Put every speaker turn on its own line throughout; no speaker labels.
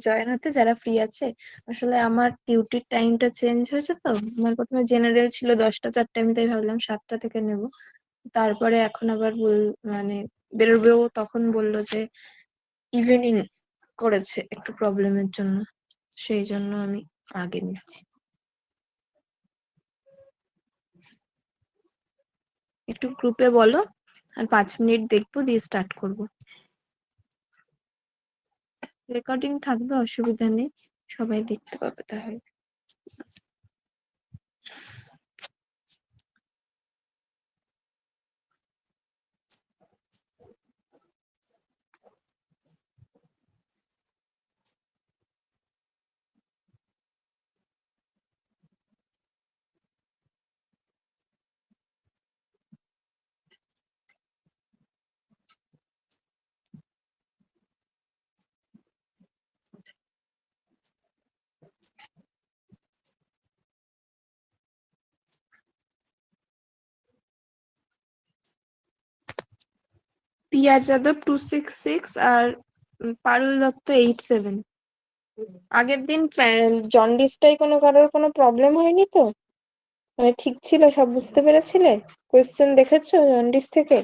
Join হতে যারা free আছে। আসলে আমার ডিউটির টাইমটা চেঞ্জ হয়েছে তো। আমার প্রথমে জেনারেল ছিল 10টা 4টে, আমি তাই ভাবলাম 7টা থেকে নেব। তারপরে এখন আবার মানে বেরোবেও, তখন বললো যে ইভিনিং করেছে একটু প্রবলেমের জন্য, সেই জন্য আমি আগে নিচ্ছি। একটু গ্রুপে বলো, আর 5 মিনিট দেখবো, দিয়ে স্টার্ট করব। রেকর্ডিং থাকবে, অসুবিধা নেই, সবাই দেখতে পাবে তাহলে। পিয়ার যাদব 266 আর পারুল দত্ত 87। আগের দিন জন্ডিসটাই কোনো কারোর কোনো প্রবলেম হয়নি তো? মানে ঠিক ছিল, সব বুঝতে পেরেছিলে? কোয়েশ্চেন দেখেছো জন্ডিস থেকে?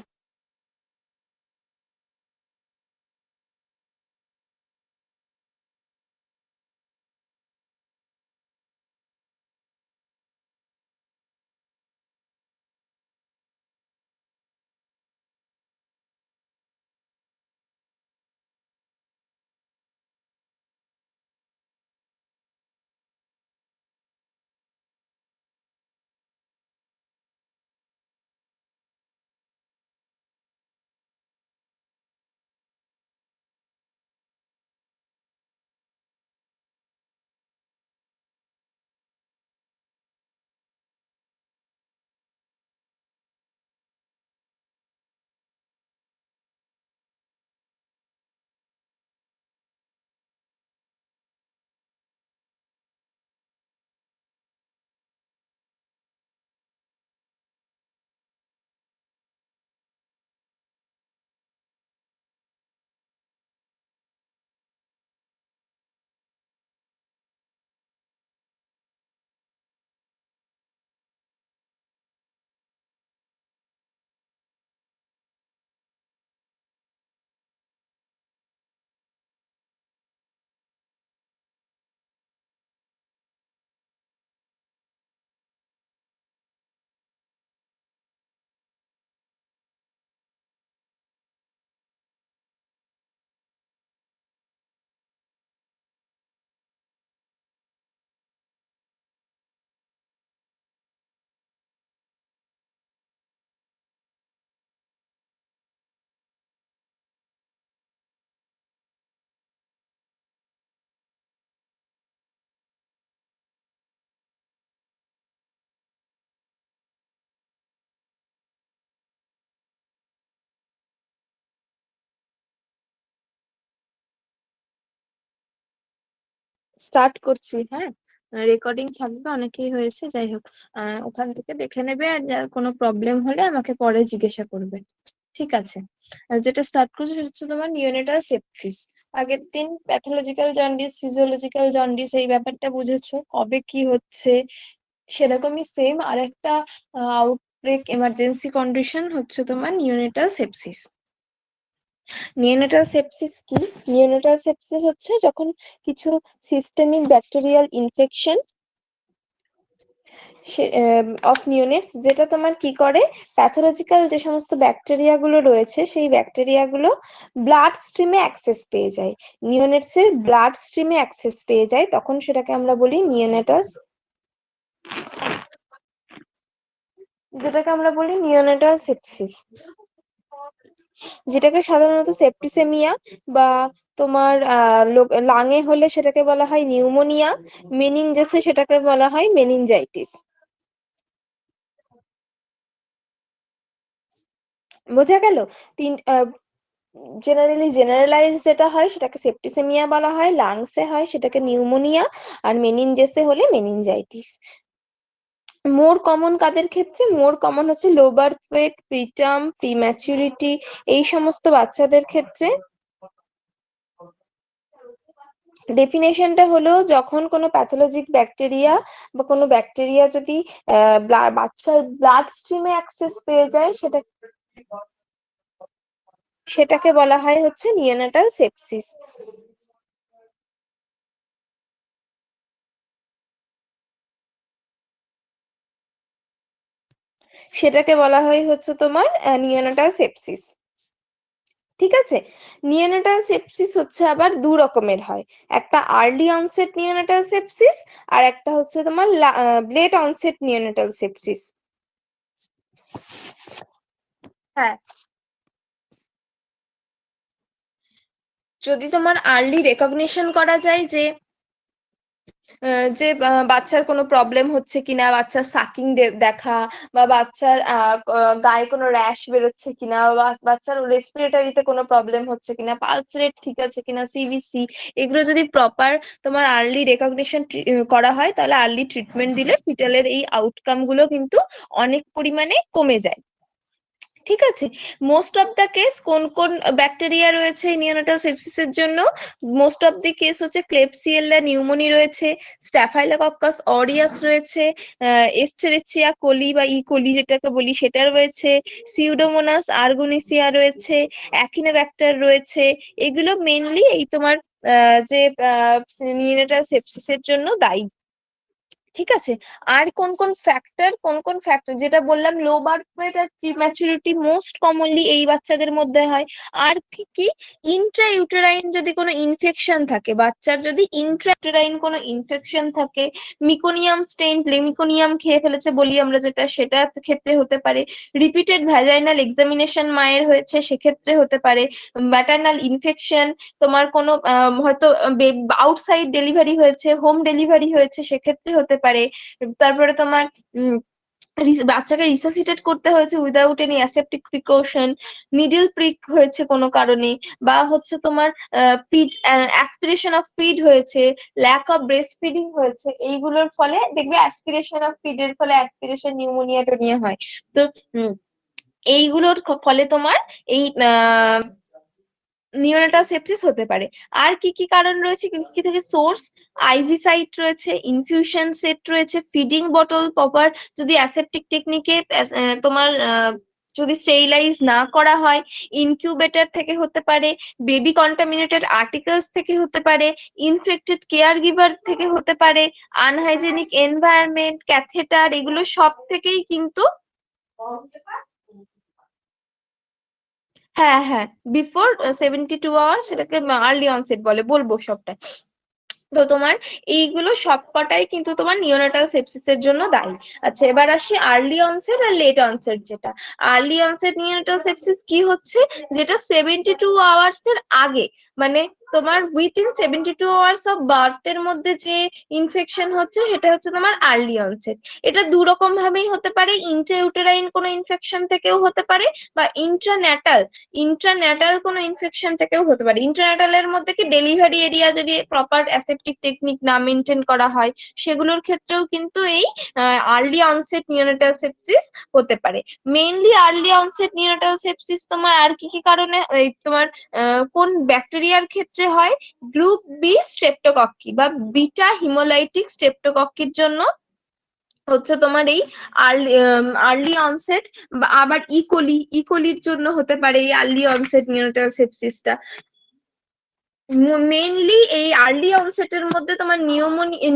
স্টার্ট করছি, হ্যাঁ। রেকর্ডিং থাকবে, অনেকেই হয়েছে, যাই হোক। ওখান থেকে দেখে নেবে, আর যার কোনো প্রবলেম হলে আমাকে পরে জিজ্ঞাসা করবে। ঠিক আছে। যেটা স্টার্ট করছে সেটা হচ্ছে তোমার নিওনেটাল সেপসিস। আগের দিন প্যাথোলজিক্যাল জন্ডিস, ফিজিওলজিক্যাল জন্ডিস এই ব্যাপারটা বুঝেছো, কবে কি হচ্ছে। সেরকমই সেম আরেকটা আউটব্রেক এমার্জেন্সি কন্ডিশন হচ্ছে তোমার নিওনেটাল সেপসিস। নিওনেটাল সেপসিস কি? নিওনেটাল সেপসিস হচ্ছে যখন কিছু সিস্টেমিক ব্যাকটেরিয়াল ইনফেকশন অফ নিওনেটস, যেটা তোমার কি করে, প্যাথোলজিক্যাল যে সমস্ত ব্যাকটেরিয়া গুলো রয়েছে সেই ব্যাকটেরিয়া গুলো ব্লাড স্ট্রিমে অ্যাক্সেস পেয়ে যায়। নিওনেটস এর ব্লাড স্ট্রিমে অ্যাক্সেস পেয়ে যায়, তখন সেটাকে আমরা বলি নিওনেটাল, যেটাকে আমরা বলি নিওনেটাল সেপসিস। যেটাকে সাধারণত সেপ্টিসেমিয়া বা তোমার লাঙে হলে সেটাকে বলা হয় নিউমোনিয়া, মেনিনজাসে সেটাকে বলা হয় মেনিনজাইটিস। বোঝা গেল? তিন জেনারেলাইজ যেটা হয় সেটাকে সেপ্টিসেমিয়া বলা হয়, লাংসে হয় সেটাকে নিউমোনিয়া, আর মেনিনজেসে হলে মেনিনজাইটিস। মোর কমন কাদের ক্ষেত্রে? মোর কমন হচ্ছে low birth weight, preterm, prematurity, এই সমস্ত বাচ্চাদের ক্ষেত্রে। ডেফিনেশনটা হলো, যখন কোনো প্যাথোলজিক ব্যাকটেরিয়া বা কোনো ব্যাকটেরিয়া যদি বাচ্চার ব্লাড স্ট্রিমে অ্যাক্সেস পেয়ে যায়, সেটাকে বলা হয় হচ্ছে নিওনাটাল সেপসিস। সেটাকে বলা হয় হচ্ছে তোমার নিওনাটাল সেপসিস। ঠিক আছে। নিওনাটাল সেপসিস হচ্ছে আবার দু রকমের হয়, একটা আর্লি অনসেট নিওনাটাল সেপসিস আর একটা হচ্ছে তোমার লেট অনসেট নিওনাটাল সেপসিস। হ্যাঁ, যদি তোমার আর্লি রেকগনিশন করা যায় যে বাচ্চার কোনো প্রবলেম হচ্ছে কিনা, বাচ্চার সাকিং দেখা, বা বাচ্চার গায়ে কোনো র্যাশ বেরোচ্ছে কিনা, বা বাচ্চার রেসপিরেটরিতে কোনো প্রবলেম হচ্ছে কিনা, পালস রেট ঠিক আছে কিনা, সিবিসি, এগুলো যদি প্রপার তোমার আর্লি রেকগনিশন করা হয়, তাহলে আর্লি ট্রিটমেন্ট দিলে ফিটালের এই আউটকাম গুলো কিন্তু অনেক পরিমাণে কমে যায়। ঠিক আছে। মোস্ট অফ দা কেস কোন কোন ব্যাকটেরিয়া রয়েছে নিওনাটাল সেপসিসের জন্য? মোস্ট অফ দি কেস হচ্ছে ক্লেবসিয়েল্লা নিউমোনি রয়েছে, স্ট্যাফাইলোকক্কাস অরিয়াস রয়েছে, এস্চেরিচিয়া কোলি বা ই কোলি যেটাকে বলি সেটা রয়েছে, সিউডোমোনাস আর্গোনিসিয়া রয়েছে, অ্যাকিনোব্যাক্টার রয়েছে। এগুলো মেনলি এই তোমার যে নিওনাটাল সেপসিসের জন্য দায়ী। ঠিক আছে। আর কোন কোন ফ্যাক্টর যেটা বললাম, লো বার্থ ওয়েট আর প্রিম্যাচুরিটি মোস্ট কমনলি এই বাচ্চাদের মধ্যে হয়। আর কি কি, ইন্ট্রা ইউটেরাইন যদি কোনো ইনফেকশন থাকে, বাচ্চার যদি ইন্ট্রা ইউটেরাইন কোনো ইনফেকশন থাকে, মিকোনিয়াম স্টেইন মিকোনিয়াম খেয়ে ফেলেছে বলি আমরা যেটা, সেটা ক্ষেত্রে হতে পারে। রিপিটেড ভ্যাজাইনাল এক্সামিনেশন মায়ের হয়েছে, সেক্ষেত্রে হতে পারে। ম্যাটার্নাল ইনফেকশন, তোমার কোনো হয়তো আউটসাইড ডেলিভারি হয়েছে, হোম ডেলিভারি হয়েছে, সেক্ষেত্রে হতে পারে। তারপরে তোমার বাচ্চাকে রিসাসিটেট করতে হয়েছে without any aseptic precaution, needle prick হয়েছে কোনো কারণে, বা হচ্ছে তোমার ফিড অ্যাসপিরেশন অফ ফিড হয়েছে, ল্যাক অফ ব্রেস্ট ফিডিং হয়েছে, এইগুলোর ফলে দেখবে অ্যাসপিরেশন অফ ফিড এর ফলে অ্যাসপিরেশন নিউমোনিয়া টোনিয়া হয়। তো এইগুলোর ফলে তোমার এই নিওনাটাল সেপসিস হতে পারে। আর কি কি কারণ রয়েছে, কি কি থেকে সোর্স? আইভি সাইট রয়েছে, ইনফিউশন সেট রয়েছে, ফিডিং বটল প্রপার যদি অ্যাসেপটিক টেকনিকে তোমার যদি স্টেরিলাইজ না করা হয়, ইনকিউবেটর থেকে হতে পারে, বেবি কন্টামিনেটেড আর্টিকেলস থেকে হতে পারে, ইনফেক্টেড কেয়ার গিভার থেকে হতে পারে, আনহাইজেনিক এনভায়রনমেন্ট, ক্যাথেটার, এগুলো সব থেকেই কিন্তু। হ্যাঁ হ্যাঁ, বিফোর 72 আওয়ার্স সেটাকে আর্লি অনসেট বলে, বলবো সবটা। তো তোমার এইগুলো সবকটাই কিন্তু তোমার নিওনাটাল সেপসিসের জন্য দায়ী। আচ্ছা, এবার আসি আর্লি অনসেট আর লেট অনসেট। যেটা আর্লি অনসেট নিওনাটাল সেপসিস কি হচ্ছে, যেটা 72 আওয়ার্স এর আগে, মানে তোমার উইথিন 72 আওয়ার্স অফ বার্থ এর মধ্যে যে ইনফেকশন হচ্ছে, সেটা হচ্ছে তোমার আর্লি অনসেট। এটা দু রকম ভাবেই হতে পারে, ইন্ট্রাইউটেরাইন কোনো ইনফেকশন থেকেও হতে পারে, বা ইন্ট্রান্যাটাল কোনো ইনফেকশন থেকেও হতে পারে। ইন্ট্রান্যাটালের মধ্যে কি, ডেলিভারি এরিয়া যদি প্রপার অ্যাসেপটিক টেকনিক না মেনটেন করা হয়, সেগুলোর ক্ষেত্রেও কিন্তু এই আর্লি অনসেট নিওনাটাল সেপসিস হতে পারে। Mainly early onset neonatal sepsis তোমার আর কি কি কারণে এই তোমার কোন ব্যাকটেরিয়ার ক্ষেত্রে হয়? গ্রুপ বি স্ট্রেপ্টোকক্কি বা বিটা হিমোলাইটিক স্ট্রেপ্টোকক্কির জন্য হচ্ছে তোমার এই আর্লি আর্লি অনসেট। আবার ইকোলির জন্য হতে পারে এই আর্লি অনসেট নিওনাটাল সেপসিসটা। মেনলি এই আর্লি অনসেটের মধ্যে তোমার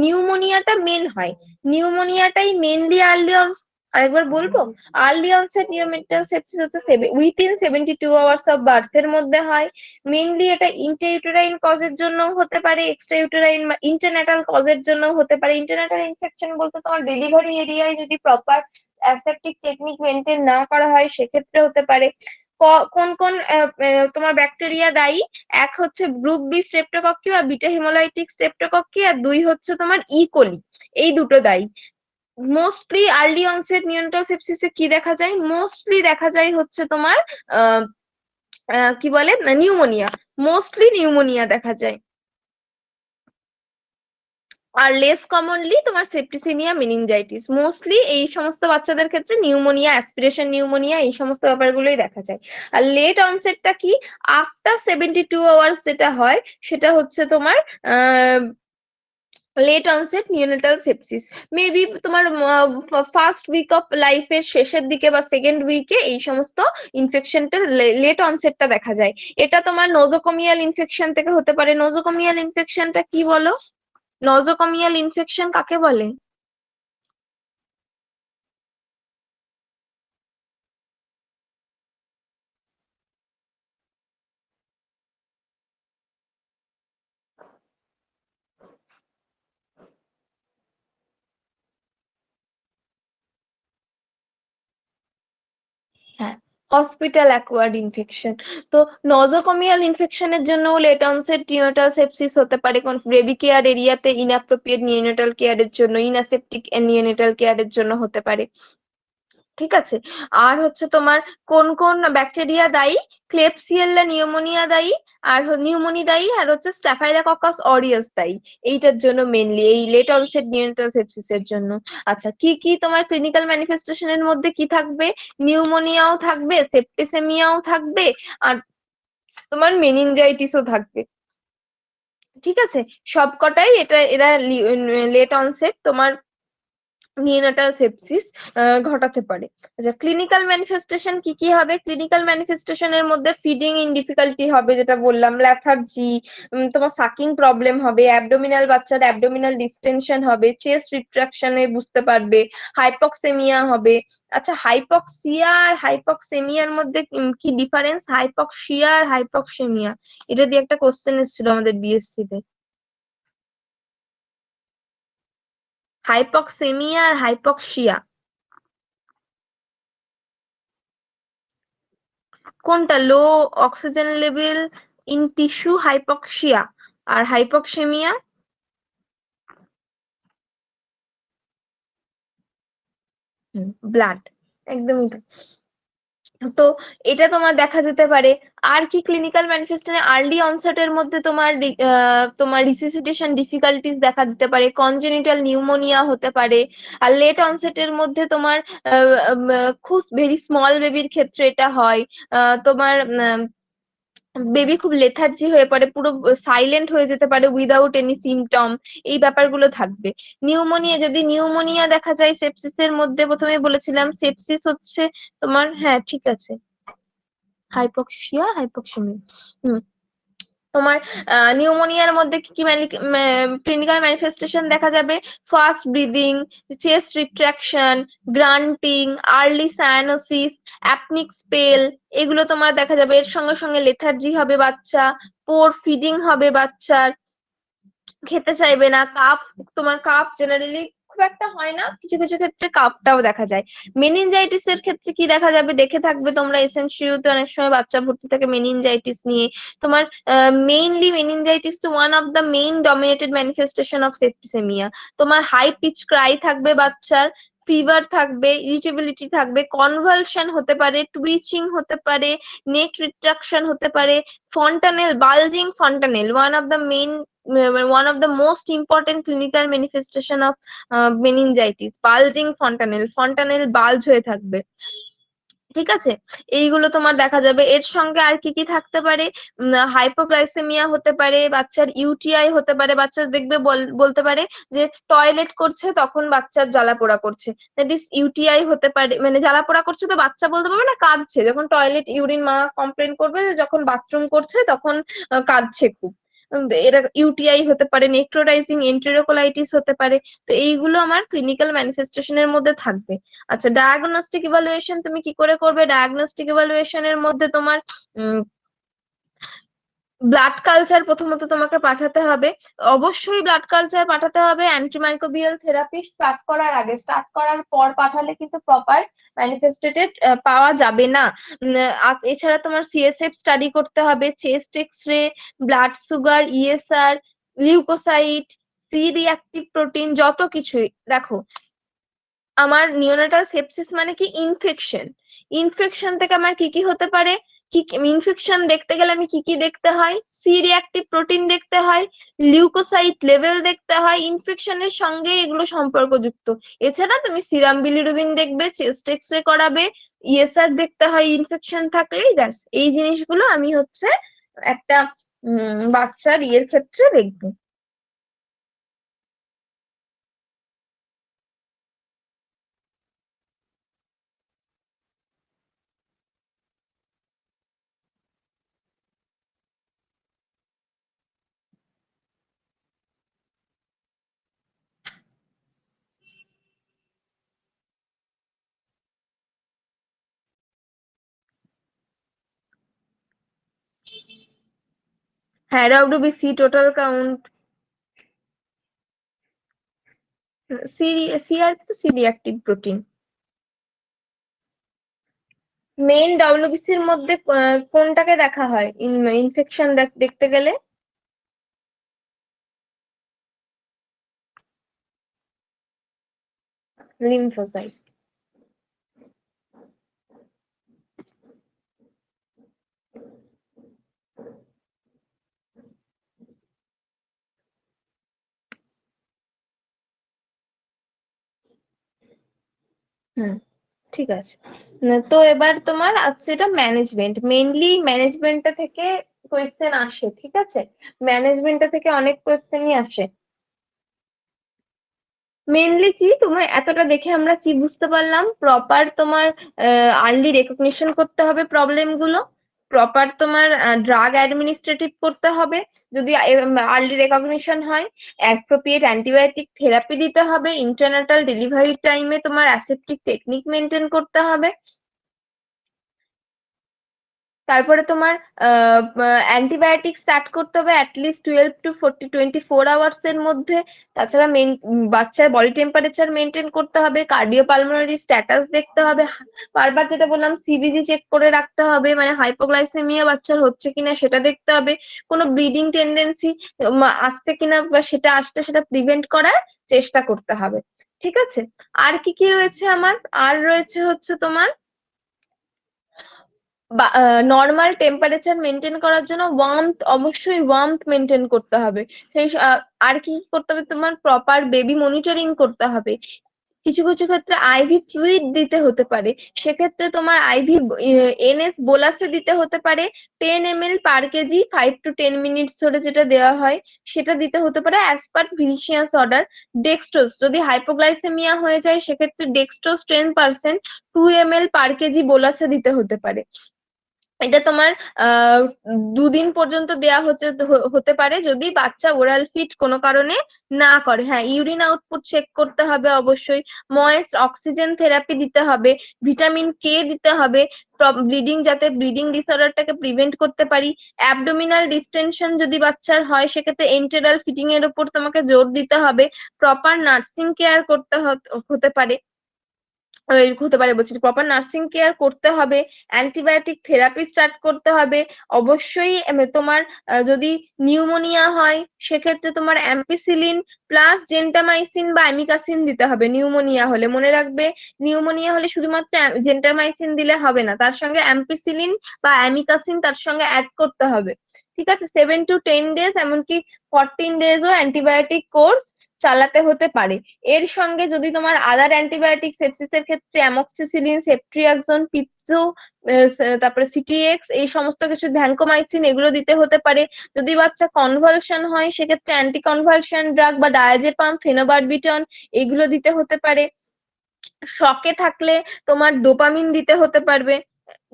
নিউমোনিয়াটা মেন হয়, নিউমোনিয়াটাই মেনলি আর্লি অনসেট। আরেকবার বলবো, আর্লি অনসেট নিওনাটাল সেপসিস হচ্ছে উইথিন 72 আওয়ার্স অফ বার্থের মধ্যে হয়। মেনলি এটা ইন্ট্রাইউটেরাইন কজের জন্য হতে পারে, এক্সট্রা ইউটেরাইন বা ইন্টারন্যাটাল কজের জন্য হতে পারে। ইন্টারন্যাটাল ইনফেকশন বলতে তোমার ডেলিভারি এরিয়ায় যদি প্রপার অ্যাসেপটিক টেকনিক মেনটেন না করা হয়, সেক্ষেত্রে হতে পারে। কোন কোন তোমার ব্যাকটেরিয়া দায়ী? এক হচ্ছে গ্রুপ বি স্ট্রেপ্টোকক্কি বা বিটা হিমোলাইটিক স্ট্রেপ্টোকক্কি, আর দুই হচ্ছে তোমার ইকোলি। এই দুটো দায়ী। মোস্টলি আর্লি অনসেট নিওনাটাল সেপসিসে কি দেখা যায়? মোস্টলি দেখা যায় হচ্ছে তোমার আহ কি বলে, নিউমোনিয়া। মোস্টলি নিউমোনিয়া দেখা যায়। আর লেস কমনলি তোমার সেপ্টিসিমিয়া, মেনিনজাইটিস, মোস্টলি এই সমস্ত বাচ্চাদের ক্ষেত্রে নিউমোনিয়া, অ্যাসপিরেশন নিউমোনিয়া, এই সমস্ত ব্যাপারগুলোই দেখা যায়। আর লেট অনসেটটা কি, আফটার 72 আওয়ার্স যেটা হয় সেটা হচ্ছে তোমার late onset neonatal sepsis. Maybe তোমার ফার্স্ট উইক অফ লাইফের শেষের দিকে বা সেকেন্ড উইকে এই সমস্ত ইনফেকশনটা, লেট অনসেটটা দেখা যায়। এটা তোমার নোজোকোমিয়াল ইনফেকশন থেকে হতে পারে। নোজোকোমিয়াল ইনফেকশনটা কি বলো? নজোকমিয়াল ইনফেকশন কাকে বলে? হ্যাঁ, হসপিটাল অ্যাকোয়ার্ড ইনফেকশন। তো নজোকমিয়াল ইনফেকশনের জন্য লেট অনসেট নিওনাটাল সেপসিস হতে পারে কোন বেবি কেয়ার এরিয়াতে, ইনঅ্যাপ্রোপ্রিয়েট নিওনাটাল কেয়ারের জন্য, ইনঅ্যাসেপ্টিক নিওনাটাল কেয়ারের জন্য হতে পারে। ঠিক আছে। আর হচ্ছে তোমার কোন কোন ব্যাকটেরিয়া দায়ী? ক্লেবসিয়েল্লা নিউমোনিয়া দায়ী, আর নিউমোনি দায়ী, আর হচ্ছে স্ট্যাফাইলোকক্কাস অরিয়াস দায়ী এইটার জন্য, মেনলি এই লেট অনসেট নিওনাটাল সেপসিসের জন্য। আচ্ছা, কি কি তোমার ক্লিনিক্যাল ম্যানিফেস্টেশনের মধ্যে কি থাকবে? নিউমোনিয়াও থাকবে, সেপ্টিসেমিয়াও থাকবে, আর তোমার মেনিনজাইটিসও থাকবে। ঠিক আছে। সবকটাই এরা লেট অনসেট তোমার নিওনাটাল সেপসিস ঘটাতে পারে। আচ্ছা, ক্লিনিক্যাল ম্যানিফেস্টেশন কি কি হবে? ক্লিনিক্যাল ম্যানিফেস্টেশনের মধ্যে ফিডিং ইন ডিফিকাল্টি হবে, যেটা বললাম, ল্যাথার্জি, তোমার সাকিং প্রবলেম হবে, অ্যাবডোমিনাল, বাচ্চার অ্যাবডোমিনাল ডিস্টেনশন হবে, চেস্ট রিট্রাকশনে বুঝতে পারবে, হাইপক্সেমিয়া হবে। আচ্ছা, হাইপক্সিয়া আর হাইপক্সেমিয়ার মধ্যে কি ডিফারেন্স? হাইপক্সিয়া আর হাইপক্সেমিয়া, এটা দিয়ে একটা কোশ্চেন এসেছিল আমাদের বিএসসি তে। হাইপক্সেমিয়া আর হাইপক্সিয়া কোনটা? Low oxygen level in tissue hypoxia, আর হাইপক্সেমিয়া ব্লাড। একদমই তাই। তো এটা তোমার দেখা যেতে পারে। আর কি ক্লিনিক্যাল ম্যানিফেস্টেশনে? আর্লি অনসেটের মধ্যে তোমার তোমার রিসিসিটেশন ডিফিকাল্টিস দেখা দিতে পারে, কনজেনিটাল নিউমোনিয়া হতে পারে। আর লেট অনসেটের মধ্যে তোমার খুব ভেরি স্মল বেবির ক্ষেত্রে এটা হয়, তোমার বেবি খুব লেথার্জি হয়ে পড়ে, পুরো সাইলেন্ট হয়ে যেতে পারে উইদাউট এনি সিমটম, এই ব্যাপারগুলো থাকবে। নিউমোনিয়া, যদি নিউমোনিয়া দেখা যায় সেপসিসের মধ্যে, প্রথমে বলেছিলাম সেপসিস হচ্ছে তোমার, হ্যাঁ ঠিক আছে, হাইপক্সিয়া, হাইপক্সিমিয়া। হুম। তোমার নিউমোনিয়ার মধ্যে কি কি ক্লিনিক্যাল ম্যানিফেস্টেশন দেখা যাবে? Fast breathing, chest retraction, grunting, early cyanosis, apneic spell, এগুলো তোমার দেখা যাবে। এর সঙ্গে সঙ্গে লেথার্জি হবে বাচ্চা, পোর ফিডিং হবে বাচ্চার, খেতে চাইবে না, কাপ, তোমার কাপ জেনারেলি খুব একটা হয় না, কিছু কিছু ক্ষেত্রে কাপটাও দেখা যায়। মেনিনজাইটিস এর ক্ষেত্রে কি দেখা যাবে? দেখে থাকবে তোমরা এসএনসিইউ তে অনেক সময় বাচ্চা ভর্তি থাকে মেনিনজাইটিস নিয়ে। তোমার মেইনলি মেনিনজাইটিস তো one of the main dominated manifestation of septicaemia. তোমার হাই পিচ ক্রাই থাকবে বাচ্চার, ফিভার থাকবে, ইরিটেবিলিটি থাকবে, কনভালশন হতে পারে, টুইচিং হতে পারে, নেক রিট্রাকশন হতে পারে, fontanelle, bulging fontanelle, one of the most important clinical manifestation of meningitis, bulging fontanelle, fontanelle bulge হয়ে থাকবে। ঠিক আছে। এইগুলো তোমার দেখা যাবে। এর সঙ্গে আর কি কি থাকতে পারে? হাইপোগ্লাইসেমিয়া হতে পারে, বাচ্চার ইউটিআই হতে পারে, বাচ্চা দেখবে বলতে পারে যে টয়লেট করছে তখন বাচ্চার জ্বালাপোড়া করছে, দ্যাট ইজ ইউটিআই হতে পারে। মানে জ্বালাপোড়া করছে তো বাচ্চা বলতে পারবে না, কাঁদছে যখন টয়লেট ইউরিন, মা কমপ্লেন করবে যে যখন বাথরুম করছে তখন কাঁদছে খুব। এরা ইউটিআই হতে পারে, নেক্রোটাইজিং এন্টেরোকোলাইটিস হতে পারে। তো এইগুলো আমার ক্লিনিক্যাল ম্যানিফেস্টেশনের মধ্যে থাকবে। আচ্ছা, ডায়াগনস্টিক ইভালুয়েশন তুমি কি করে করবে? ডায়াগনস্টিক ইভালুয়েশনের মধ্যে তোমার ব্লাড কালচার প্রথমত তোমাকে পাঠাতে হবে। অবশ্যই ব্লাড কালচার পাঠাতে হবে অ্যান্টিমাইক্রোবিয়াল থেরাপি স্টার্ট করার আগে। স্টার্ট করার পর পাঠালে কিন্তু প্রপার ম্যানিফেস্টেটেড পাওয়া যাবে না। এছাড়া তোমার সিএসএফ স্টাডি করতে হবে, chest X ray, blood sugar, ESR, leukocyte, C reactive protein, যত কিছুই দেখো। আমার নিওনাটাল সেপসিস মানে কি? ইনফেকশন। ইনফেকশন থেকে আমার কি কি হতে পারে? কি ইনফেকশন দেখতে গেলে আমি কি কি দেখতে হয়? সি রিঅ্যাক্টিভ প্রোটিন দেখতে হয়, লিউকোসাইট লেভেল দেখতে হয়, ইনফেকশনের সঙ্গে এগুলো সম্পর্কযুক্ত। এছাড়া তুমি সিরাম বিলিরুবিন দেখবে, চেস্ট এক্সরে করাবে, ইএসআর দেখতে হয় ইনফেকশন থাকলেই, ব্যাস এই জিনিসগুলো আমি হচ্ছে একটা বাচ্চার ইয়ের ক্ষেত্রে দেখবো। হ্যাঁ, WBC, total count, C, CRP তো সি রিঅ্যাক্টিভ প্রোটিন। মেইন ডব্লিউবিসির মধ্যে কোনটাকে দেখা হয় ইনফেকশন দেখতে গেলে? লিম্ফোসাইট। হুম, ঠিক আছে। তো এবার তোমার আসছে এটা ম্যানেজমেন্ট, মেইনলি ম্যানেজমেন্টটা থেকে কোয়েশ্চেন আসে, ঠিক আছে? ম্যানেজমেন্টটা থেকে অনেক কোয়েশ্চেনই আসে। মেইনলি কি, তোমার এতটা দেখে আমরা কি বুঝতে পারলাম? প্রপার তোমার আর্লি রেকগনিশন করতে হবে প্রবলেম গুলো, প্রপার তোমার ড্রাগ অ্যাডমিনিস্ট্রেটিভ করতে হবে যদি আর্লি রেকগনিশন হয়, অ্যাপ্রোপ্রিয়েট অ্যান্টিবায়োটিক থেরাপি দিতে হবে, ইন্টারন্যাটাল ডেলিভারি টাইমে তোমার অ্যাসেপ্টিক টেকনিক মেনটেন করতে হবে, তারপরে তোমার অ্যান্টিবায়োটিক স্টার্ট করতে হবে অ্যাটলিস্ট 12 to 24 আওয়ার্স এর মধ্যে। তাছাড়া বাচ্চার বডি টেম্পারেচার মেনটেন করতে হবে, কার্ডিওপালমোনারি স্ট্যাটাস দেখতে হবে, বারবার যেটা বললাম সিবিজি চেক করে রাখতে হবে, মানে হাইপোগ্লাইসেমিয়া বাচ্চার হচ্ছে কিনা সেটা দেখতে হবে, কোনো ব্লিডিং টেন্ডেন্সি আসছে কিনা বা সেটা আসলে সেটা প্রিভেন্ট করার চেষ্টা করতে হবে। ঠিক আছে? আর কি কি রয়েছে আমার? আর রয়েছে হচ্ছে তোমার নর্মাল টেম্পারেচার মেনটেন করার জন্য ওয়ার্মথ, অবশ্যই ওয়ার্মথ মেনটেন করতে হবে। সেই আর কি কি করতে হবে? তোমার প্রপার বেবি মনিটরিং করতে হবে, কিছু কিছু ক্ষেত্রে আইভি ফ্লুইড দিতে হতে পারে, সেক্ষেত্রে তোমার আইভি এনএস বোলাসে দিতে হতে পারে, 10 ml/kg 5 to 10 মিনিটস ধরে যেটা দেওয়া হয় সেটা দিতে হতে পারে as per physicians order. Dextrose যদি হাইপোগ্লাইসেমিয়া হয়ে যায় সেক্ষেত্রে ডেক্সট্রোজ 10% 2 ml/kg বোলাসে দিতে হতে পারে। এটা তোমার আহ 2 দিন পর্যন্ত দেয়া হতে পারে যদি বাচ্চা ওরাল ফিড কোনো কারণে না করে। হ্যাঁ, ইউরিন আউটপুট চেক করতে হবে অবশ্যই, ময়েস্ট অক্সিজেন থেরাপি দিতে হবে, ভিটামিন কে দিতে হবে, ব্লিডিং, যাতে ব্লিডিং ডিসঅর্ডারটাকে প্রিভেন্ট করতে পারি। অ্যাবডোমিনাল ডিস্টেনশন যদি বাচ্চার হয় সেক্ষেত্রে এন্টেরাল ফিটিং এর উপর তোমাকে জোর দিতে হবে, প্রপার নার্সিং কেয়ার করতে হতে পারে, হতে পারে বলছি, প্রপার নার্সিং কেয়ার করতে হবে, অ্যান্টিবায়োটিক থেরাপি স্টার্ট করতে হবে অবশ্যই। তোমার যদি নিউমোনিয়া হয় সেক্ষেত্রে তোমার অ্যাম্পিসিলিন প্লাস জেন্টামাইসিন বা অ্যামিকাসিন দিতে হবে নিউমোনিয়া হলে। মনে রাখবে, নিউমোনিয়া হলে শুধুমাত্র জেন্টামাইসিন দিলে হবে না, তার সঙ্গে অ্যাম্পিসিলিন বা অ্যামিকাসিন তার সঙ্গে অ্যাড করতে হবে। ঠিক আছে? 7 to 10 ডেজ, এমনকি 14 ডেজও অ্যান্টিবায়োটিক কোর্স চালাতে হতে পারে। এর সঙ্গে যদি তোমার আদার অ্যান্টিবায়োটিক সেপসিসের ক্ষেত্রে অ্যামক্সিসিলিন, সেফট্রিয়াক্সন, পিপজো, তারপরে সিটিএক্স, এই সমস্ত কিছু, ভ্যানকোমাইসিন, এগুলো দিতে হতে পারে। যদি বাচ্চা কনভালশন হয় সেক্ষেত্রে অ্যান্টি কনভালশন ড্রাগ বা ডায়াজেপাম, ফেনোবারবিটন, এগুলো দিতে হতে পারে। শকে থাকলে তোমার ডোপামিন দিতে হতে পারবে।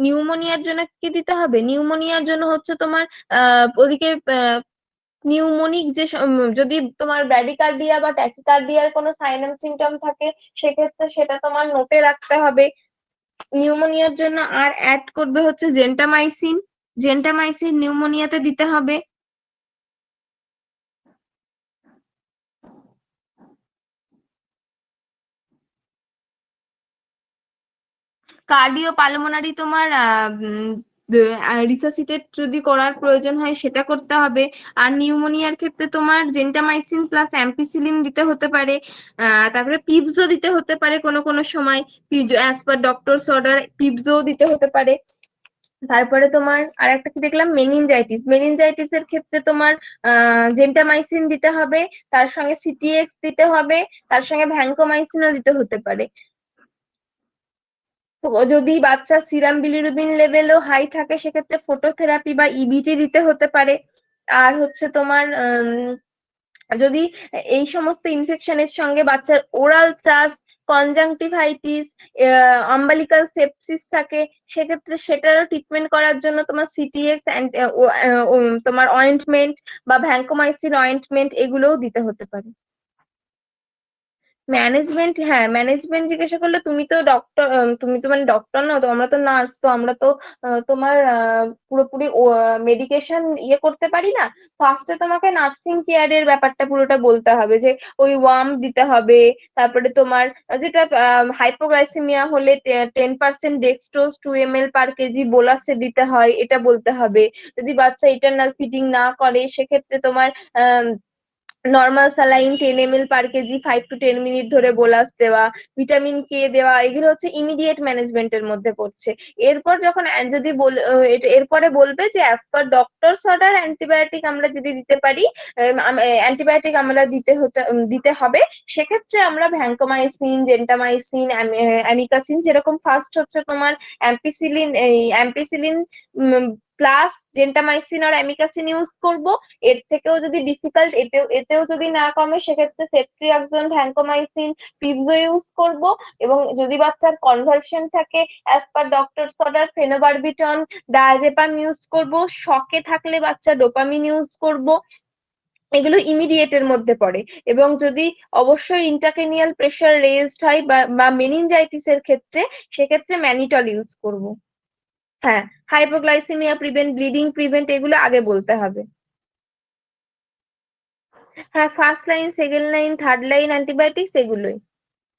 নিউমোনিয়ার জন্য কি দিতে হবে? নিউমোনিয়ার জন্য হচ্ছে তোমার ওদিকে নিউমোনিক যে যদি তোমার ব্র্যাডিকার্ডিয়া বা ট্যাকিকার্ডিয়ার কোনো সাইন এন্ড সিমটম থাকে সেক্ষেত্রে সেটা তোমার নোটে রাখতে হবে। নিউমোনিয়ার জন্য আর অ্যাড করবে হচ্ছে জেন্টামাইসিন, জেন্টামাইসিন নিউমোনিয়াতে দিতে হবে। কার্ডিও পালমোনারি তোমার রিসাসিটেট যদি করার প্রয়োজন হয় সেটা করতে হবে। আর নিউমোনিয়ার ক্ষেত্রে তোমার জেন্টামাইসিন প্লাস অ্যাম্পিসিলিন দিতে হতে পারে, তারপরে পিপজো দিতে হতে পারে কোনো কোনো সময়, পিপজো অ্যাজ পার ডক্টরস অর্ডার পিপজো দিতে হতে পারে। তারপরে তোমার আর একটা কি দেখলাম, মেনিনজাইটিস। মেনিনজাইটিস এর ক্ষেত্রে তোমার জেন্টামাইসিন দিতে হবে, তার সঙ্গে সিটিএক্স দিতে হবে, তার সঙ্গে ভ্যানকোমাইসিনও দিতে হতে পারে। তো যদি বাচ্চার সিরাম বিলিরুবিন লেভেলও হাই থাকে সেক্ষেত্রে ফটোথেরাপি বা ইবিটি দিতে হতে পারে। আর হচ্ছে তোমার যদি এই সমস্ত ইনফেকশনের সঙ্গে বাচ্চার ওরাল থ্রাস, কনজাংটিভাইটিস, আম্বালিকাল সেপসিস থাকে, সেক্ষেত্রে সেটারও ট্রিটমেন্ট করার জন্য তোমার সিটিএক্স তোমার অয়েন্টমেন্ট বা ভ্যানকোমাইসিন অয়েন্টমেন্ট এগুলোও দিতে হতে পারে। ম্যানেজমেন্ট, হ্যাঁ ম্যানেজমেন্ট জিজ্ঞাসা করলে তুমি তো ডক্টর, তুমি তো মানে ডক্টর না তো, আমরা তো নার্স, তো আমরা তো তোমার পুরোপুরি মেডিকেশন ইয়ে করতে পারি না। ফার্স্টে তোমাকে নার্সিং কেয়ারের ব্যাপারটা পুরোটা বলতে হবে, যে ওই ওয়ার্ম দিতে হবে, তারপরে তোমার যেটা হাইপোগ্লাইসেমিয়া হলে 10% ডেক্সট্রোজ 2 ml পার কেজি বোলাসে দিতে হয়, এটা বলতে হবে। যদি বাচ্চা ইটারনাল ফিডিং না করে সেক্ষেত্রে তোমার normal saline 10 ml per KG 5 to 10 minute ধরে বোলাস দেওয়া, ভিটামিন কে দেওয়া, এগুলো হচ্ছে ইমিডিয়েট ম্যানেজমেন্টের মধ্যে পড়ছে। এরপর যখন যদি এরপরে বলবে যে as per doctors order antibiotic আমরা যদি দিতে পারি, অ্যান্টিবায়োটিক আমরা দিতে হবে, সেক্ষেত্রে আমরা ভ্যানকোমাইসিন, জেন্টামাইসিন, অ্যামিকাসিন, যেরকম ফার্স্ট হচ্ছে তোমার অ্যাম্পিসিলিন, এই অ্যাম্পিসিলিন প্লাস জেন্টামাইসিন আর অ্যামিকাসিন ইউজ করব। এর থেকেও যদি ডিফিকাল্ট, এতেও যদি না কমে সেক্ষেত্রে সেফট্রিয়াক্সন, ভ্যানকোমাইসিন, পিপজো ইউজ করব। এবং যদি বাচ্চার কনভালশন থাকে as per doctor order ফেনোবারবিটন, diazepam use করব। শকে থাকলে বাচ্চা ডোপামিন ইউজ করব। এগুলো ইমিডিয়েট এর মধ্যে পড়ে। এবং যদি অবশ্যই ইন্ট্রাক্রেনিয়াল প্রেসার রেজড হয় বা মেনিনজাইটিস এর ক্ষেত্রে, সেক্ষেত্রে ম্যানিটল ইউজ করব। হ্যাঁ, হাইপোগ্লাইসেমিয়া প্রিভেন্ট, ব্লিডিং প্রিভেন্ট, এগুলো আগে বলতে হবে। হ্যাঁ, first line, second line, third line antibiotics এগুলোই।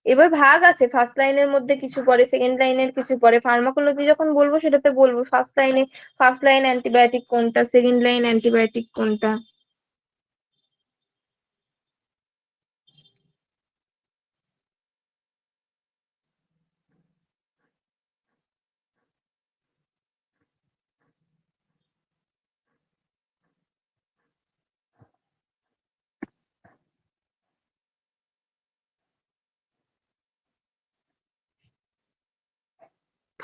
এবার ভাগ আছে, ফার্স্ট লাইনের মধ্যে কিছু পড়ে, সেকেন্ড লাইনের কিছু পড়ে। ফার্মাকোলজি যখন বলবো সেটাতে বলবো ফার্স্ট লাইন অ্যান্টিবায়োটিক কোনটা, সেকেন্ড লাইন অ্যান্টিবায়োটিক কোনটা।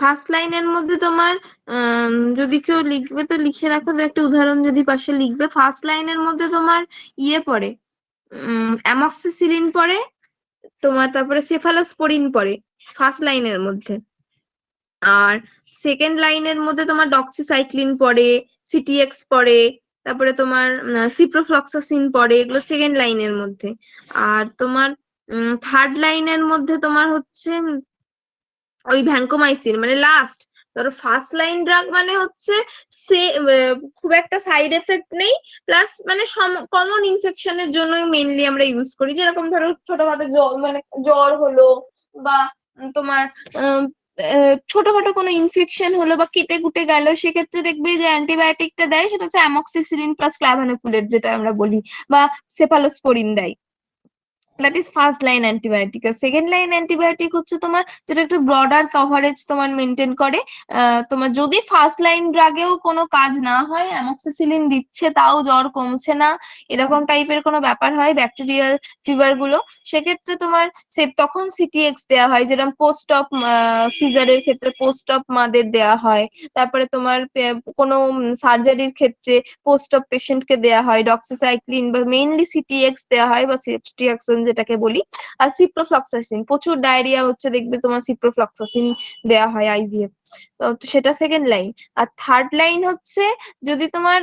ফার্স্ট লাইনের মধ্যে তোমার যদি কেউ লিখবে তো লিখে রাখো, তো একটা উদাহরণ যদি পাশে লিখবে। ফার্স্ট লাইনের মধ্যে তোমার ইয়ে পড়ে, অ্যামক্সিসিলিন পড়ে তোমার, তারপরে সেফালোস্পোরিন পড়ে ফার্স্ট লাইনের মধ্যে। আর সেকেন্ড লাইনের মধ্যে তোমার ডক্সিসাইক্লিন পড়ে, সিটিএক্স পড়ে, তারপরে তোমার সিপ্রোফ্লক্সাসিন পড়ে, এগুলো সেকেন্ড লাইনের মধ্যে। আর তোমার থার্ড লাইনের মধ্যে তোমার হচ্ছে ওই ভ্যানকোমাইসিন, মানে লাস্ট। ধরো ফার্স্ট লাইন ড্রাগ মানে হচ্ছে সে খুব একটা সাইড এফেক্ট নেই, প্লাস মানে কমন ইনফেকশনের জন্যই মেইনলি আমরা ইউজ করি। যেরকম ধরো ছোটখাটো জ্বর, মানে জ্বর হলো, বা তোমার ছোটখাটো কোনো ইনফেকশন হলো বা কেটে কুটে গেল, সেক্ষেত্রে দেখবে যে অ্যান্টিবায়োটিকটা দেয় সেটা হচ্ছে অ্যামক্সিসিলিন প্লাস ক্লাভানোকুলেট যেটা আমরা বলি, বা সেফালোস্পোরিন দেয়। That is first line antibiotic. আর সেকেন্ড লাইন অ্যান্টিবায়োটিক হচ্ছে তোমার যেটা একটু ব্রডার কভারেজ তোমার মেনটেন করে। তোমার যদি ফার্স্ট লাইন ড্রাগেও কোনো কাজ না হয়, অ্যামক্সিসিলিন দিচ্ছে তাও জ্বর কমছে না, এরকম টাইপের কোনো ব্যাপার হয় ব্যাকটেরিয়াল ফিভার গুলো, সেক্ষেত্রে তোমার তখন সিটিএক্স দেওয়া হয়, যেরকম পোস্ট অফ সিজারের ক্ষেত্রে পোস্ট অফ মাদের দেওয়া হয়। তারপরে তোমার কোনো সার্জারির ক্ষেত্রে পোস্ট অফ পেশেন্টকে দেওয়া হয় ডক্সিসাইক্লিন, বা মেইনলি সিটিএক্স দেওয়া হয়, বা সেফট্রিয়াক্সন যেটাকে বলি। আর সিপ্রোফ্লক্সাসিন, প্রচুর ডায়রিয়া হচ্ছে দেখবে তোমার সিপ্রোফ্লক্সাসিন দেওয়া হয় আইভিএফ। তো সেটা সেকেন্ড লাইন। আর থার্ড লাইন হচ্ছে যদি তোমার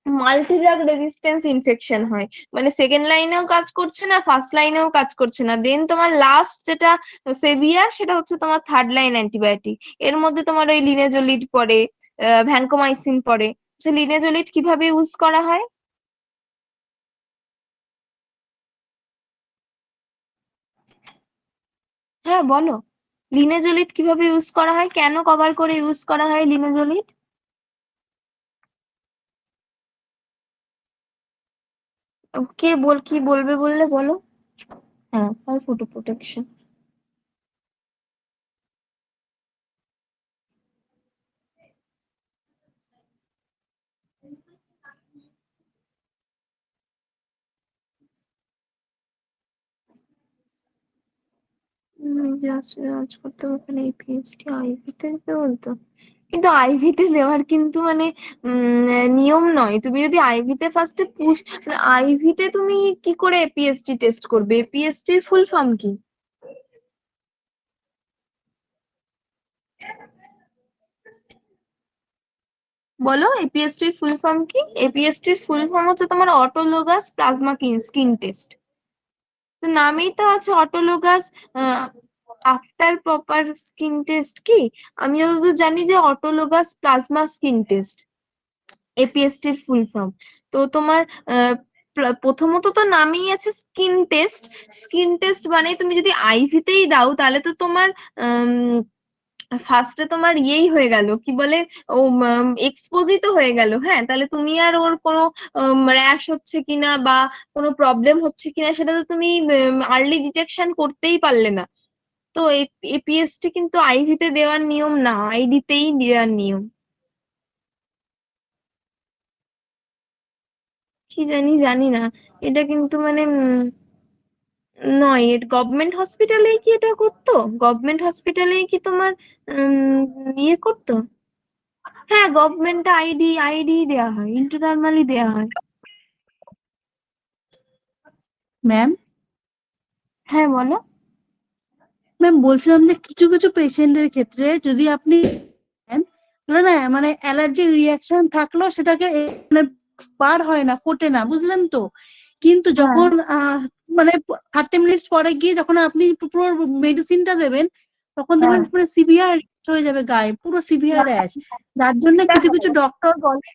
মাল্টি ড্রাগ রেজিস্ট্যান্স ইনফেকশন হয়, মানে সেকেন্ড লাইনেও কাজ করছে না, ফার্স্ট লাইনেও কাজ করছে না, দেন তোমার লাস্ট যেটা সেভিয়ার সেটা হচ্ছে তোমার থার্ড লাইন অ্যান্টিবায়োটিক। এর মধ্যে তোমার ওই লিনেজোলিড পড়ে, ভ্যানকোমাইসিন পড়ে। লিনেজোলিড কিভাবে ইউজ করা হয়? হ্যাঁ বলো, লিনেজোলিড কিভাবে ইউজ করা হয়, কেন কভার করে ইউজ করা হয় লিনেজোলিড? কি বলবে বললে বলো। হ্যাঁ, ফর ফটো প্রোটেকশন। জাজ করতে হবে ওখানে পিএইচডি আইভিতে দিতে বলতো, কিন্তু আইভিতে দেওয়ার কিন্তু মানে নিয়ম নয়। তুমি যদি আইভিতে ফার্স্টে পুশ, আইভিতে তুমি কি করে পিএইচডি টেস্ট করবে? পিএইচডির ফুল ফর্ম কি বলো? এপিএসটির ফুল ফর্ম কি? এপিএসটির ফুল ফর্ম হচ্ছে তোমার অটোলোগাস প্লাজমা স্কিন টেস্ট। নামেই তো আছে autologous after proper skin test. কি আমি যতদূর জানি যে অটোলোগাস প্লাজমা স্কিন টেস্ট এপিএসটির ফুল ফর্ম। তো তোমার প্রথমত তো নামেই আছে স্কিন টেস্ট। স্কিন টেস্ট মানে তুমি যদি আইভিতেই দাও তাহলে তো তোমার ফার্স্টে তোমার ইয়েই হয়ে গেল, কি বলে, ও এক্সপোজই তো হয়ে গেল। হ্যাঁ, তাহলে তুমি আর ওর কোনো র্যাশ হচ্ছে কিনা বা কোনো প্রবলেম হচ্ছে কিনা সেটা তো তুমি আর্লি ডিটেকশন করতেই পারলে না। তো এপিএসটি কিন্তু আইভিতে দেওয়ার নিয়ম না, আইডিতেই দেওয়ার নিয়ম। কি জানি, জানি না। এটা কিন্তু মানে নয়, এটা গভর্নমেন্ট হসপিটালেই কি এটা করতো? গভর্নমেন্ট হসপিটালেই কি তোমার ইয়ে করতো? হ্যাঁ, গভর্নমেন্ট আইডি আইডি দেওয়া হয়, ইন্টারনালি দেওয়া হয়।
ম্যাম,
হ্যাঁ বলো।
ম্যাম বলছিলাম যে কিছু কিছু পেশেন্টের ক্ষেত্রে যদি আপনি নেন, তাহলে না মানে অ্যালার্জির রিয়াকশন থাকলেও সেটাকে মানে বার হয় না, ফোটে না, বুঝলেন তো। কিন্তু
হ্যাঁ,
যখন মানে 30 মিনিটস পরে গিয়ে যখন আপনি পুরো মেডিসিনটা দেবেন, তখন
হ্যাঁ,
দেখবেন পুরো সিভিয়ার হয়ে যাবে গায়ে, পুরো সিভিয়ার র্যাশ। যার জন্য
এটা
কিছু কিছু
হয়।
ডক্টর বলে,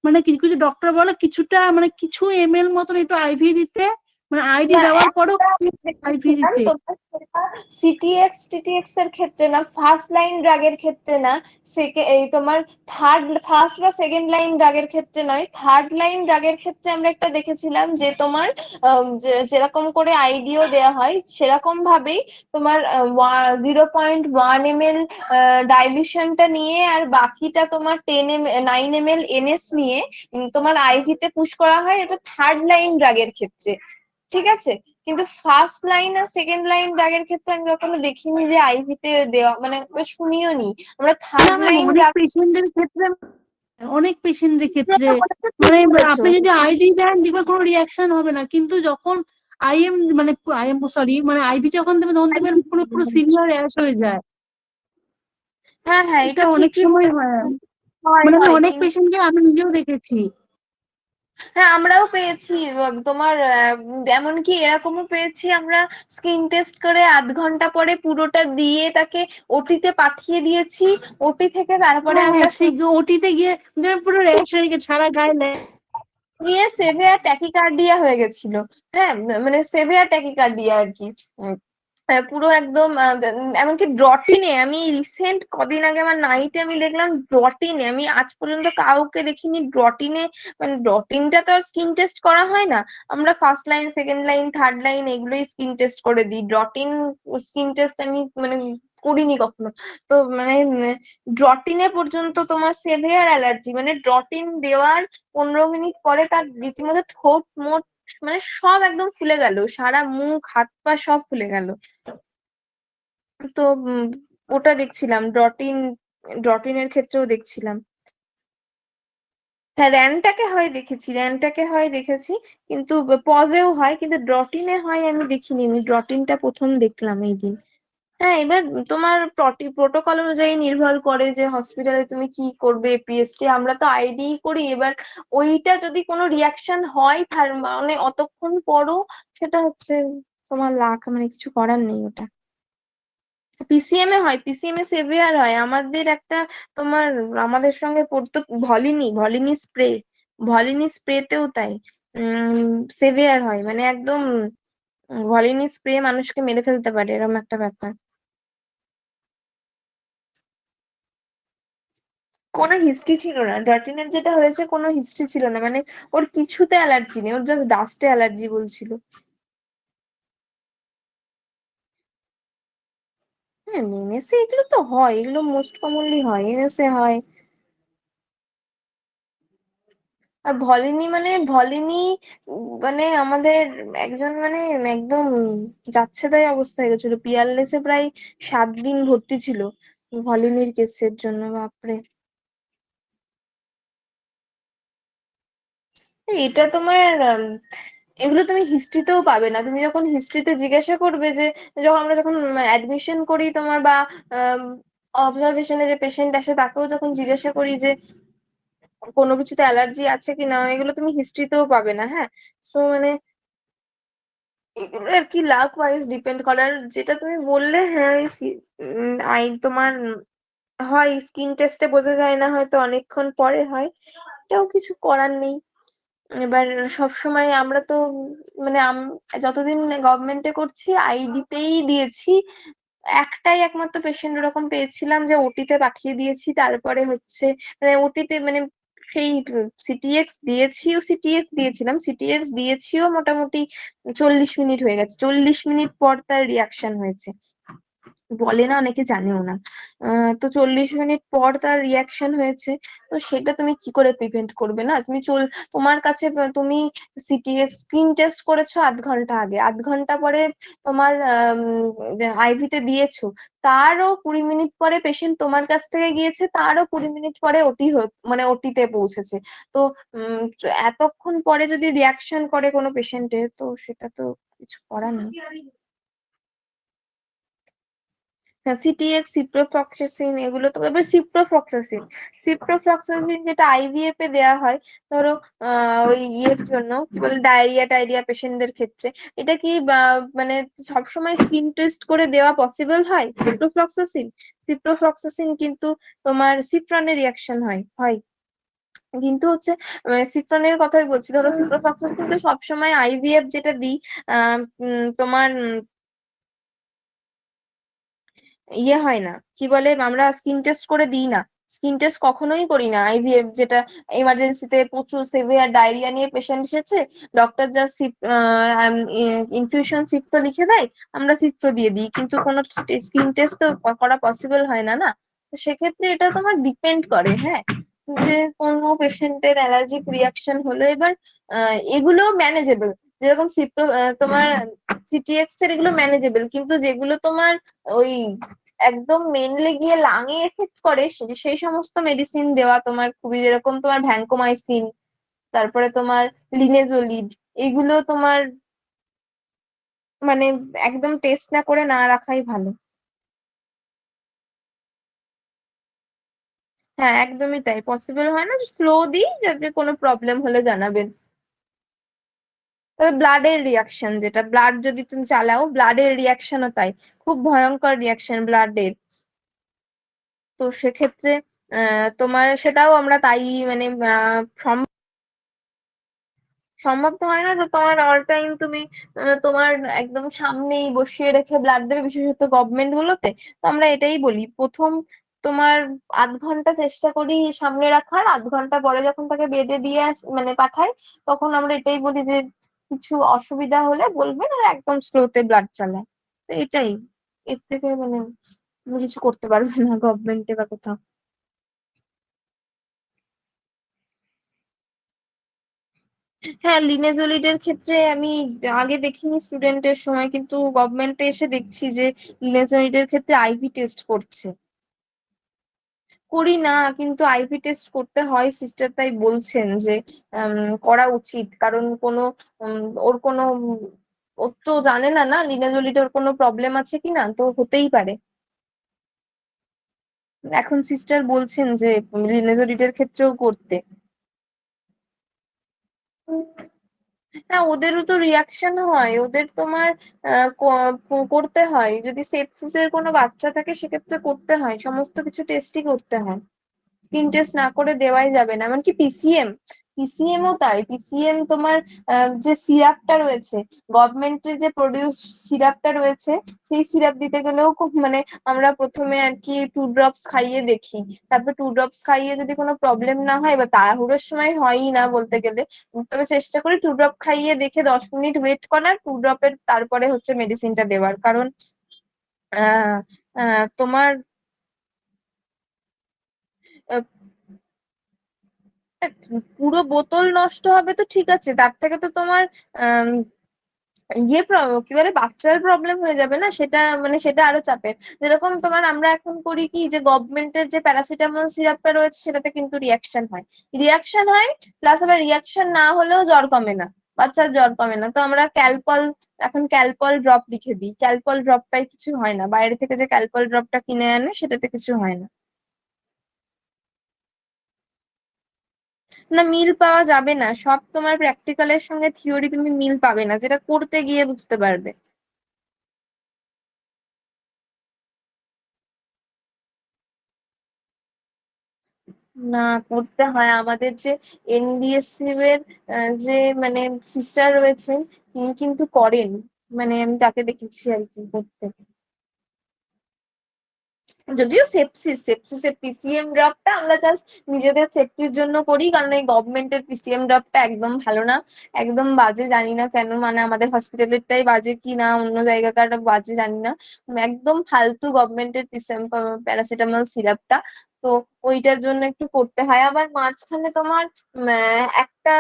মানে কিছু কিছু ডক্টর বলে কিছুটা মানে কিছু এমএল মতন একটু আইভি দিতে, মানে আইডি
না,
দেওয়ার পরেও
একটা আমি
আইভি
দেখেছিলাম
দিতে।
তোমার সেটা সিটিএক্স টিটিএক্স এর ক্ষেত্রে না, ফার্স্ট লাইন ড্রাগের ক্ষেত্রে না, এই তোমার ফার্স্ট বা সেকেন্ড লাইন ড্রাগের ক্ষেত্রে নয়, থার্ড লাইন ড্রাগের ক্ষেত্রে আমরা একটা দেখেছিলাম যে তোমার যেরকম করে আইডিও দেওয়া হয় সেরকম ভাবেই তোমার 0.1 ml ডাইলিউশনটা নিয়ে আর বাকিটা তোমার 9 ml এনএস নিয়ে তোমার আইভিতে পুশ করা হয়। এটা থার্ড লাইন ড্রাগের ক্ষেত্রে, ঠিক আছে। কিন্তু ফার্স্ট লাইন আর সেকেন্ড লাইন ড্রাগের ক্ষেত্রে আমি কখনো দেখিনি যে আইভিতে দেওয়া, মানে শুনিও নি। আমরা
না
থার্ড
ম্যাম,
লাইন
অনেক
ড্রাগ
পেশেন্টের ক্ষেত্রে, অনেক পেশেন্টের ক্ষেত্রে মানে
বলেছো।
আপনি যদি আইডি দেন দেখবেন কোনো রিয়াকশন হবে না, কিন্তু যখন আইএম মানে আইএম সরি মানে আইভি যখন দেবেন তখন দেখবেন পুরো পুরো সিভিয়ার র্যাশ হয়ে যায়।
হ্যাঁ হ্যাঁ,
এটা
এটা
অনেক
ঠিকই
সময়
বলেছো।
হয়,
হয়
মানে আমি
হয়
অনেক
কিন্তু
পেশেন্টকে আমি নিজেও দেখেছি।
হ্যাঁ, আমরাও পেয়েছি। তোমার এমনকি এরকমও পেয়েছি আমরা, স্কিন টেস্ট করে 0.5 ঘন্টা পরে পুরোটা দিয়ে তাকে ওটিতে পাঠিয়ে দিয়েছি। ওটি থেকে তারপরে
হ্যাঁ
আমরা
হ্যাঁ ঠিক, ওটিতে গিয়ে দেখবেন পুরো র্যাশ হয়ে গেছে সারা গায়ে।
নিয়ে সেভিয়ার ট্যাকিকার্ডিয়া হয়ে গেছিল। হ্যাঁ, মানে সেভিয়ার ট্যাকিকার্ডিয়া আর কি। পুরো একদম এমনকি ড্রটিনে, আমি রিসেন্ট কদিন আগে আমার নাইটে আমি দেখলাম ড্রটিনে, আমি আজ পর্যন্ত কাউকে দেখিনি ড্রটিনে। মানে ড্রটিনটা তো আর স্কিন টেস্ট করা হয় না, আমরা first line second line third line এগুলোই স্কিন টেস্ট করে দিই। ড্রটিন স্কিন টেস্ট আমি মানে করিনি কখনো। তো মানে ড্রটিনে পর্যন্ত তোমার সেভিয়ার অ্যালার্জি, মানে ড্রটিন দেওয়ার 15 মিনিট পরে তার রীতিমতো ঠোঁট মোট মানে সব একদম ফুলে গেল, সারা মুখ হাত পা সব ফুলে গেল। তো ওটা দেখছিলাম ড্রটিনের ক্ষেত্রেও দেখছিলাম। হ্যাঁ, র্যানটাকে হয় দেখেছি, র্যানটাকে হয় দেখেছি, কিন্তু পজেও হয়, কিন্তু ড্রটিনে হয় আমি দেখিনি। আমি ড্রটিনটা প্রথম দেখলাম এই দিন। হ্যাঁ, এবার তোমার প্রোটোকল অনুযায়ী নির্ভর করে যে হসপিটালে তুমি কি করবে। পিএসটি আমরা তো আইডি করি, এবার ওইটা যদি কোনো রিয়াকশন হয় তার মানে অতক্ষণ পরও সেটা হচ্ছে তোমার লাক, মানে কিছু করার নেই ওটা। পিসিএম এ হয়, পিসিএম এ সেভিয়ার হয়। আমাদের একটা তোমার আমাদের সঙ্গে পড়তো ভলিনি স্প্রে, ভলিনি স্প্রেতেও তাই সেভিয়ার হয়, মানে একদম ভলিনি স্প্রে মানুষকে মেরে ফেলতে পারে, এরকম একটা ব্যাপার। কোনো হিস্ট্রি ছিল না ডটিনের, যেটা হয়েছে কোনো হিস্ট্রি ছিল না, মানে ওর কিছুতে অ্যালার্জি নেই, ওর জাস্ট ডাস্টে অ্যালার্জি বলছিল। হ্যাঁ, এনএসএ এগুলো তো হয়, এগুলো মোস্ট কমনলি হয়, এনএসএ হয়। আর ভলিনী মানে ভলিনী মানে আমাদের একজন মানে একদম যাচ্ছে তাই অবস্থা হয়ে গেছিল, পিয়ারলেসে প্রায় 7 দিন ভর্তি ছিল ভলিনীর কেসের জন্য, বাপরে। এটা তোমার এগুলো তুমি হিস্ট্রিতেও পাবে না। তুমি যখন হিস্ট্রিতে জিজ্ঞাসা করবে যে, যখন অ্যাডমিশন করি তোমার বা অবজারভেশনে যে পেশেন্ট আসে তাকেও যখন জিজ্ঞাসা করি যে কোনো কিছুতে অ্যালার্জি আছে কিনা, এগুলো তুমি হিস্ট্রিতেও পাবে না। হ্যাঁ, তো মানে এগুলো আর কি লাক ওয়াইজ ডিপেন্ড করার, যেটা তুমি বললে হ্যাঁ আই তোমার হয় স্কিন টেস্টে বোঝা যায় না, হয়তো অনেকক্ষণ পরে হয়, এটাও কিছু করার নেই। এবার সবসময় আমরা তো মানে যতদিন গভর্নমেন্টে করছি আইডিতেই দিয়েছি। একটাই একমাত্র পেশেন্ট ওরকম পেয়েছিলাম যে ওটিতে পাঠিয়ে দিয়েছি, তারপরে হচ্ছে মানে ওটিতে মানে সেই সিটিএক্স দিয়েছিও, সিটিএক্স দিয়েছিলাম, সিটিএক্স দিয়েছিও মোটামুটি 40 মিনিট হয়ে গেছে, 40 মিনিট পর তার রিয়াকশন হয়েছে। বলে না, অনেকে জানেও না। তো 40 মিনিট পর তার রিয়াকশন হয়েছে। তো সেটা তুমি কি করে প্রিভেন্ট করবে? না তুমি তোমার কাছে তুমি সিটিএক্স স্ক্রিন টেস্ট করেছো 0.5 ঘন্টা আগে, 0.5 ঘন্টা পরে তোমার আইভিতে দিয়েছো, তারও 20 মিনিট পরে পেশেন্ট তোমার কাছ থেকে গিয়েছে, তারও 20 মিনিট পরে ওটি মানে ওটিতে পৌঁছেছে। তো উম এতক্ষণ পরে যদি রিয়াকশন করে কোনো পেশেন্টের, তো সেটা তো কিছু করার নেই। হ্যাঁ, সিটিএক্স, সিপ্রোফ্লক্সাসিন, এগুলো তো। এবার সিপ্রোফ্লক্সাসিন, সিপ্রোফ্লক্সাসিন যেটা আইভিএফ এ দেওয়া হয়, ধরো ওই ইয়ের জন্য কি বলে ডায়রিয়া টাইরিয়া পেশেন্টদের ক্ষেত্রে, এটা কি মানে সবসময় স্কিন টেস্ট করে দেওয়া পসিবল হয় সিপ্রোফ্লক্সাসিন? সিপ্রোফ্লক্সাসিন কিন্তু তোমার সিপ্রনের রিয়াকশন হয় হয় কিন্তু হচ্ছে সিপ্রনের কথাই বলছি। ধরো সিপ্রোফ্লক্সাসিন তো সবসময় আইভিএফ যেটা দিই তোমার ইয়ে হয় না, কি বলে, আমরা স্কিন টেস্ট করে দিই না, স্কিন টেস্ট কখনোই করি না আইভিএফ যেটা। এমার্জেন্সিতে প্রচুর সিভিয়ার ডায়রিয়া নিয়ে পেশেন্ট এসেছে, ডক্টর যা ইনফিউশন সিপ্রো লিখে দেয়, আমরা সিপ্রো দিয়ে দিই, কিন্তু কোনো স্কিন টেস্ট তো করা পসিবল হয় না। না, তো সেক্ষেত্রে এটা তোমার ডিপেন্ড করে। হ্যাঁ, যে কোনো পেশেন্টের অ্যালার্জিক রিয়াকশন হলো, এবার এগুলো ম্যানেজেবল। যেরকম সিপ্রো তোমার সিটিএক্স এর এগুলো ম্যানেজেবল, কিন্তু যেগুলো তোমার ওই একদম মেনলি গিয়ে লাঙে এফেক্ট করে, সেই সমস্ত মেডিসিন দেওয়া তোমার খুবই, যেরকম তোমার ভ্যানকোমাইসিন, তারপরে তোমার লিনেজোলিড, এগুলো তোমার মানে একদম টেস্ট না করে না রাখাই ভালো। হ্যাঁ, একদমই তাই, পসিবল হয় না, স্লো দিই, যাতে কোনো প্রবলেম হলে জানাবেন। তবে ব্লাডের রিয়াকশন, যেটা ব্লাড যদি তুমি চালাও, ব্লাডের রিয়াকশনও তাই, খুব ভয়ঙ্কর রিয়াকশন ব্লাডের। তো সেক্ষেত্রে তোমার সেটাও আমরা তাই মানে সম্ভব তো হয় না যে তোমার অল টাইম তুমি তোমার একদম সামনেই বসিয়ে রেখে ব্লাড দেবে, বিশেষত গভর্নমেন্ট গুলোতে। তো আমরা এটাই বলি, প্রথম তোমার 0.5 ঘন্টা চেষ্টা করি সামনে রাখার, 0.5 ঘন্টা পরে যখন তাকে বেডে দিয়ে মানে পাঠাই, তখন আমরা এটাই বলি যে কিছু অসুবিধা হলে বলবেন, আর একদম স্লোতে ব্লাড চালায়। তো এটাই, এর থেকে মানে তুমি কিছু করতে পারবে না গভর্নমেন্টে বা কোথাও। হ্যাঁ, লিনেজোলিডের ক্ষেত্রে আমি আগে দেখিনি স্টুডেন্টের সময়, কিন্তু গভর্নমেন্টে এসে দেখছি যে লিনেজোলিডের ক্ষেত্রে আইভি টেস্ট করছে। করি না, কিন্তু আইভি টেস্ট করতে হয়, সিস্টার তাই বলছেন যে করা উচিত, কারণ কোনো ওর কোনো ও তো জানে না না লিনেজোলিডের কোনো প্রবলেম আছে কিনা, তো হতেই পারে। এখন সিস্টার বলছেন যে লিনেজোলিডের ক্ষেত্রেও করতে। হ্যাঁ, ওদেরও তো রিয়াকশন হয়, ওদের তোমার করতে হয়, যদি সেপসিসের কোনো বাচ্চা থাকে সেক্ষেত্রে করতে হয়, সমস্ত কিছু টেস্টই করতে হয়, স্কিন টেস্ট না করে দেওয়াই যাবে না। এমনকি পিসিএম, পিসিএম ও তাই। পিসিএম তোমার যে সিরাপটা রয়েছে, গভর্নমেন্টের যে প্রডিউস সিরাপটা রয়েছে, সেই সিরাপ দিতে গেলেও খুব মানে আমরা প্রথমে আর কি 2 ড্রপস খাইয়ে দেখি, তারপর 2 ড্রপস খাইয়ে যদি কোনো প্রবলেম না হয়, বা তাড়াহুড়োর সময় হয়ই না বলতে গেলে, তবে চেষ্টা করি 2 ড্রপ খাইয়ে দেখে 10 মিনিট ওয়েট করার, 2 ড্রপের তারপরে হচ্ছে মেডিসিনটা দেওয়ার। কারণ আহ তোমার পুরো বোতল নষ্ট হবে তো ঠিক আছে, তার থেকে তো তোমার আহ কি বলে বাচ্চার প্রবলেম হয়ে যাবে না, সেটা মানে সেটা আরো চাপের। যেরকম তোমার আমরা এখন করি কি, যে গভর্নমেন্টের যে প্যারাসিটামল সিরাপটা রয়েছে সেটাতে কিন্তু রিয়াকশন হয় প্লাস আবার রিয়াকশন না হলেও জ্বর কমে না, বাচ্চার জ্বর কমে না। তো আমরা ক্যালপল, এখন ক্যালপল ড্রপ লিখে দিই, ক্যালপল ড্রপটাই কিছু হয় না, বাইরে থেকে যে ক্যালপল ড্রপটা কিনে আনে সেটাতে কিছু হয় না। না, মিল পাওয়া যাবে না, সব তোমার প্র্যাকটিক্যালের সঙ্গে থিওরি তুমি মিল পাবে না, যেটা করতে গিয়ে বুঝতে পারবে। না, করতে হয়। আমাদের যে এনবিএসসি এর যে মানে সিস্টার রয়েছেন, তিনি কিন্তু করেন, মানে আমি তাকে দেখেছি আর কি করতে। যদিও সেপসিসের পিসিএম ড্রপটা আমরা জাস্ট নিজেদের সেফটির জন্য করি, কারণ এই গভর্নমেন্টের পিসিএম ড্রপটা একদম ভালো না, একদম বাজে, জানি না কেন, মানে আমাদের হসপিটালেরটাই বাজে কি না অন্য জায়গাকার বাজে জানি না, একদম ফালতু গভর্নমেন্টের পিসিএম প্যারাসিটামল সিরাপটা। তো ওইটার জন্য একটু করতে হয়। আবার মাঝখানে তোমার একটা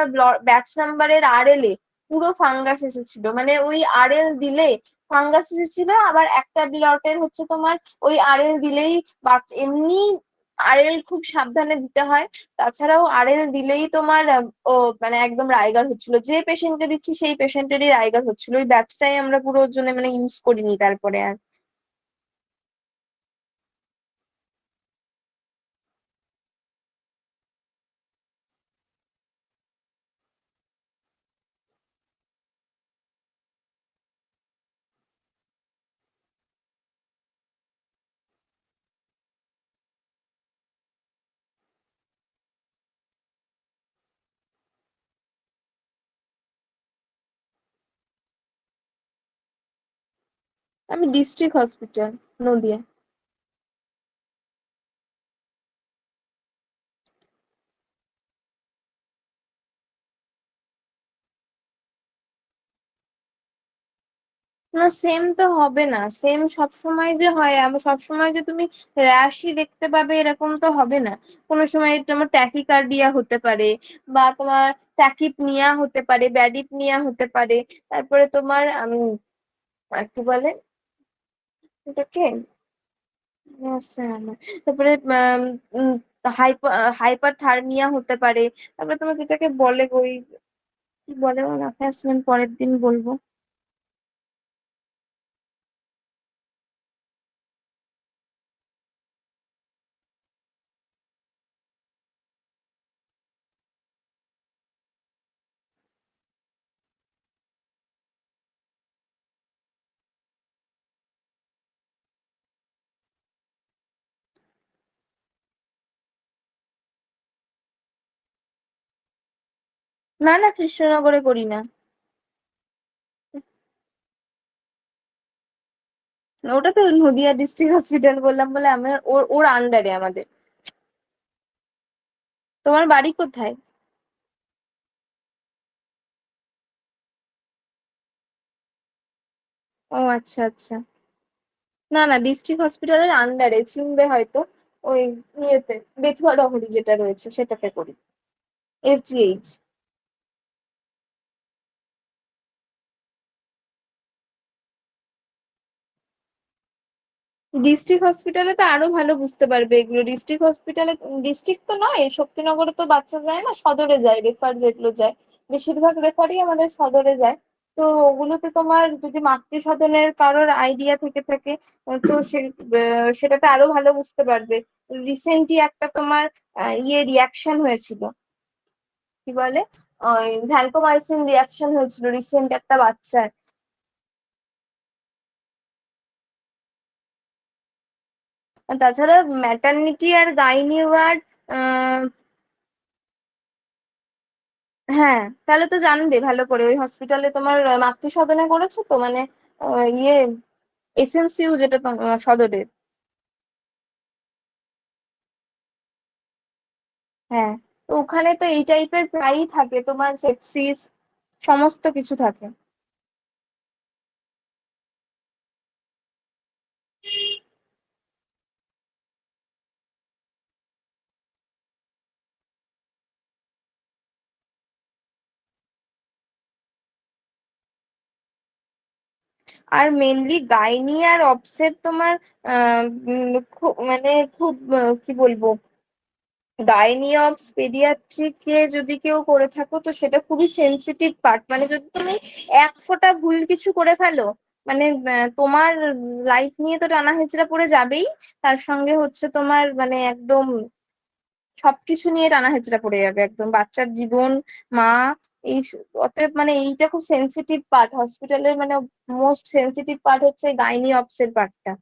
ব্যাচ নাম্বারের আরএল এ পুরো ফাঙ্গাস এসেছিল, মানে ওই আরএল দিলে ফাঙ্গাস এসেছিল। আবার একটা ব্লটের হচ্ছে তোমার ওই আরএল দিলেই এমনি আরএল খুব সাবধানে দিতে হয়, তাছাড়াও আরএল দিলেই তোমার ও মানে একদম রাইগার হচ্ছিল, যে পেশেন্টকে দিচ্ছি সেই পেশেন্টেরই রাইগার হচ্ছিল। ওই ব্যাচটাই আমরা পুরো ওর জন্য মানে ইউজ করিনি তারপরে আর। আমি ডিস্ট্রিক্ট হসপিটাল, নদিয়া। না, সেম তো হবে না, সেম সবসময় যে হয়, আমি সবসময় যে তুমি র্যাশই দেখতে পাবে এরকম তো হবে না। কোনো সময় তোমার ট্যাকিকার্ডিয়া হতে পারে, বা তোমার ট্যাকিপনিয়া হতে পারে, ব্যাডিপনিয়া হতে পারে। তারপরে তোমার কি বলে এটাকে, আছে আমার। তারপরে হাইপার থার্মিয়া হতে পারে। তারপরে তোমার যেটাকে বলে ওই কি বলে, আমার মাথায় আসছে না, আমি পরের দিন বলবো। না না, কৃষ্ণনগরে করি না। ওটা তো নদিয়া ডিস্ট্রিক্ট হসপিটাল বললাম বলে, আমার ওর ওর আন্ডারে আমাদের। তোমার বাড়ি কোথায়? ও আচ্ছা আচ্ছা। না না, ডিস্ট্রিক্ট হসপিটালের আন্ডারে চিনবে হয়তো, ওই ইয়েতে বেথুয়া ডহরি যেটা রয়েছে সেটাতে করি, এসজিএইচ। ডিস্ট্রিক্ট হসপিটালে তো আরো ভালো বুঝতে পারবে এগুলো। ডিস্ট্রিক্ট হসপিটালে, ডিস্ট্রিক্ট তো নয়, শক্তিনগরে তো বাচ্চা যায় না, সদরে যায়, রেফার যেগুলো যায়, বেশিরভাগ রেফারই আমাদের সদরে যায়। তো ওগুলোতে তোমার যদি মাতৃ সদনের কারোর আইডিয়া থেকে থাকে, তো সেটাতে আরো ভালো বুঝতে পারবে। রিসেন্টলি একটা তোমার রিয়াকশন হয়েছিল, কি বলে, ওই ভ্যানকোমাইসিন রিয়াকশন হয়েছিল রিসেন্ট একটা বাচ্চার। আর তাছাড়া ম্যাটারনিটি আর গাইনি ওয়ার্ড, হ্যাঁ, তাহলে তো জানবে ভালো করে। ওই হসপিটালে তোমার মাতৃ সদনে করেছো তো, মানে ইয়ে এসএনসিইউ যেটা তোমার সদরের। হ্যাঁ, তো ওখানে তো এই টাইপের প্রায়ই থাকে, তোমার সেপসিস সমস্ত কিছু থাকে। আর মেনলি গাইনি আর অবসের তোমার খুব মানে খুব কি বলবো, গাইনি অবস পেডিয়াট্রিকে যদি কেউ করে থাকো তো সেটা খুবই সেনসিটিভ পার্ট। মানে যদি তুমি এক ফোঁটা ভুল কিছু করে ফেলো, মানে তোমার লাইফ নিয়ে তো টানা হেঁচড়া পড়ে যাবেই, তার সঙ্গে হচ্ছে তোমার মানে একদম সবকিছু নিয়ে টানা হেঁচড়া পড়ে যাবে, একদম বাচ্চার জীবন, মা, অতএব মানে এইটা খুব সেনসিটিভ পার্ট হসপিটালের, মানে মোস্ট সেনসিটিভ পার্ট হচ্ছে গাইনি অবসের পার্টটা।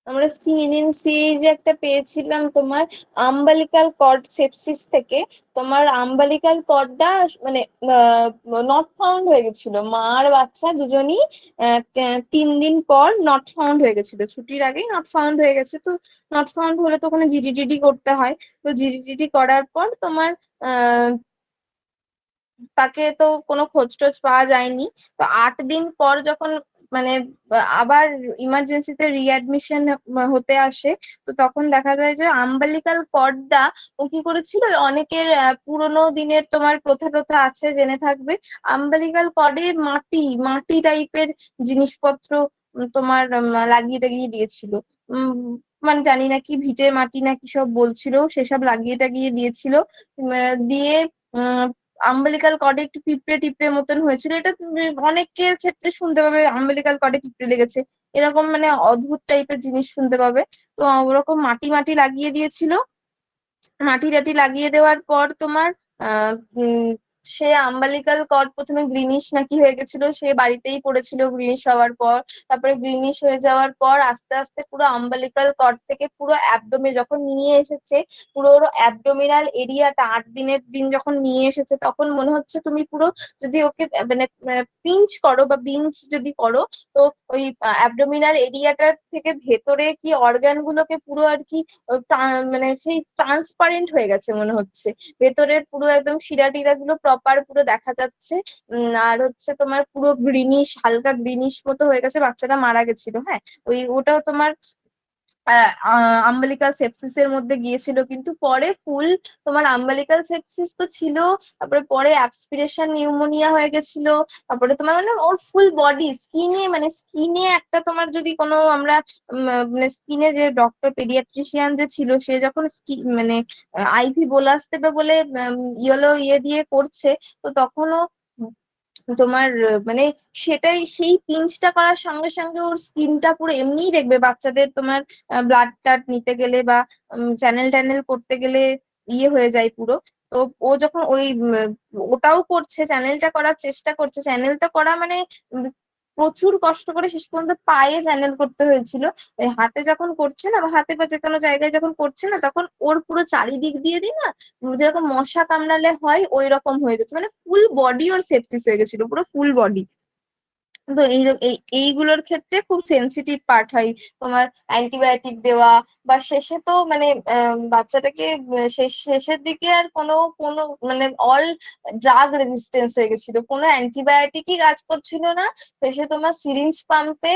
আমরা সিএনএনসি যে একটা পেয়েছিলাম তোমার আম্বালিকাল কর্ড সেপসিস থেকে, তোমার আম্বালিকাল কর্ডটা মানে নট ফাউন্ড হয়ে গেছিল, মা আর বাচ্চা দুজনই 3 দিন পর নট ফাউন্ড হয়ে গেছিল, ছুটির আগেই নট ফাউন্ড হয়ে গেছে। তো নট ফাউন্ড হলে তো ওখানে জিডিটিডি করতে হয়। তো জিডিটিডি করার পর তোমার আহ তাকে তো কোনো খোঁজ টোজ পাওয়া যায়নি। তো 8 দিন পর যখন মানে আবার ইমার্জেন্সিতে রিঅ্যাডমিশন হতে আসে, তো তখন দেখা যায় যে আম্বালিকাল কর্ডটা ও কি করেছিল, অনেকের পুরোনো দিনের তোমার প্রথা টথা আছে জেনে থাকবে, আম্বালিকাল কর্ডে মাটি মাটি টাইপের জিনিসপত্র তোমার লাগিয়ে টাগিয়ে দিয়েছিল। উম মানে জানি না কি ভিটে মাটি না কি সব বলছিল, সেসব লাগিয়ে টাগিয়ে দিয়েছিল। দিয়ে আম্বিলিকাল কর্ডে একটু পিঁপড়ে টিপড়ে মতন হয়েছিল। এটা তুমি অনেকের ক্ষেত্রে শুনতে পাবে আম্বিলিকাল কর্ডে পিঁপড়ে লেগেছে, এরকম মানে অদ্ভুত টাইপের জিনিস শুনতে পাবে। তো ওরকম মাটি মাটি লাগিয়ে দিয়েছিল। মাটি টাটি লাগিয়ে দেওয়ার পর তোমার আহ উম সে আম্বালিকাল কর্ড প্রথমে গ্রিনিশ নাকি হয়ে গেছিল, সে বাড়িতেই পড়েছিল গ্রিনিশ হওয়ার পর। তারপরে গ্রিনিশ হয়ে যাওয়ার পর আস্তে আস্তে পুরো আম্বালিকাল কর্ড থেকে পুরো অ্যাবডোমে যখন নিয়ে এসেছে, পুরো ওর অ্যাবডোমিনাল এরিয়াটা 8 দিনের দিন যখন নিয়ে এসেছে, তখন মনে হচ্ছে তুমি পুরো যদি ওকে মানে পিঞ্চ করো বা বিঞ্চ যদি করো, তো ওই অ্যাবডোমিনাল এরিয়াটার থেকে ভেতরে কি অর্গান গুলোকে পুরো আর কি মানে সেই ট্রান্সপারেন্ট হয়ে গেছে মনে হচ্ছে, ভেতরের পুরো একদম শিরা টিরা গুলো প্রপার পুরো দেখা যাচ্ছে। আর হচ্ছে তোমার পুরো গ্রিনিশ, হালকা গ্রিনিশ মতো হয়ে গেছে, বাচ্চাটা মারা গেছিল। হ্যাঁ, ওটাও তোমার আম্বালিকাল সেপসিস এর মধ্যে গিয়েছিল, কিন্তু পরে ফুল তোমার আম্বালিকাল সেপসিস তো ছিল, তারপরে পরে অ্যাসপিরেশন নিউমোনিয়া হয়ে গেছিল। তারপরে তোমার মানে ওর ফুল বডি স্কিনে, মানে স্কিনে একটা তোমার যদি কোনো আমরা মানে স্কিনে যে ডক্টর পেডিয়াট্রিশিয়ান যে ছিল, সে যখন মানে আইভি বোলাস দেবে বলে ইয়েলো ইয়ে দিয়ে করছে, তো তখনও তোমার মানে সেটাই সেই পিঞ্চটা করার সঙ্গে সঙ্গে ওর স্কিনটা পুরো এমনিই দেখবে বাচ্চাদের তোমার ব্লাড টাড নিতে গেলে বা চ্যানেল ট্যানেল করতে গেলে ইয়ে হয়ে যায় পুরো। তো ও যখন ওই ওটাও করছে, চ্যানেলটা করার চেষ্টা করছে, চ্যানেলটা করা মানে উম, প্রচুর কষ্ট করে শেষ পর্যন্ত পায়ে চ্যানেল করতে হয়েছিল। ওই হাতে যখন করছে না বা হাতে বা যে কোনো জায়গায় যখন করছে না, তখন ওর পুরো চারিদিক দিয়ে দিই না যেরকম মশা কামড়ালে হয় ওই রকম হয়ে গেছে, মানে ফুল বডি ওর সেপসিস হয়ে গেছিল, পুরো ফুল বডি। তো এইগুলোর ক্ষেত্রে খুব সেনসিটিভ পার্ট হয় তোমার অ্যান্টিবায়োটিক দেওয়া, বা শেষে তো মানে বাচ্চাটাকে শেষের দিকে আর কোনো কোনো মানে অল ড্রাগ রেজিস্টেন্স হয়ে গেছিল, কোনো অ্যান্টিবায়োটিকই কাজ করছিল না। শেষে তোমার সিরিঞ্জ পাম্পে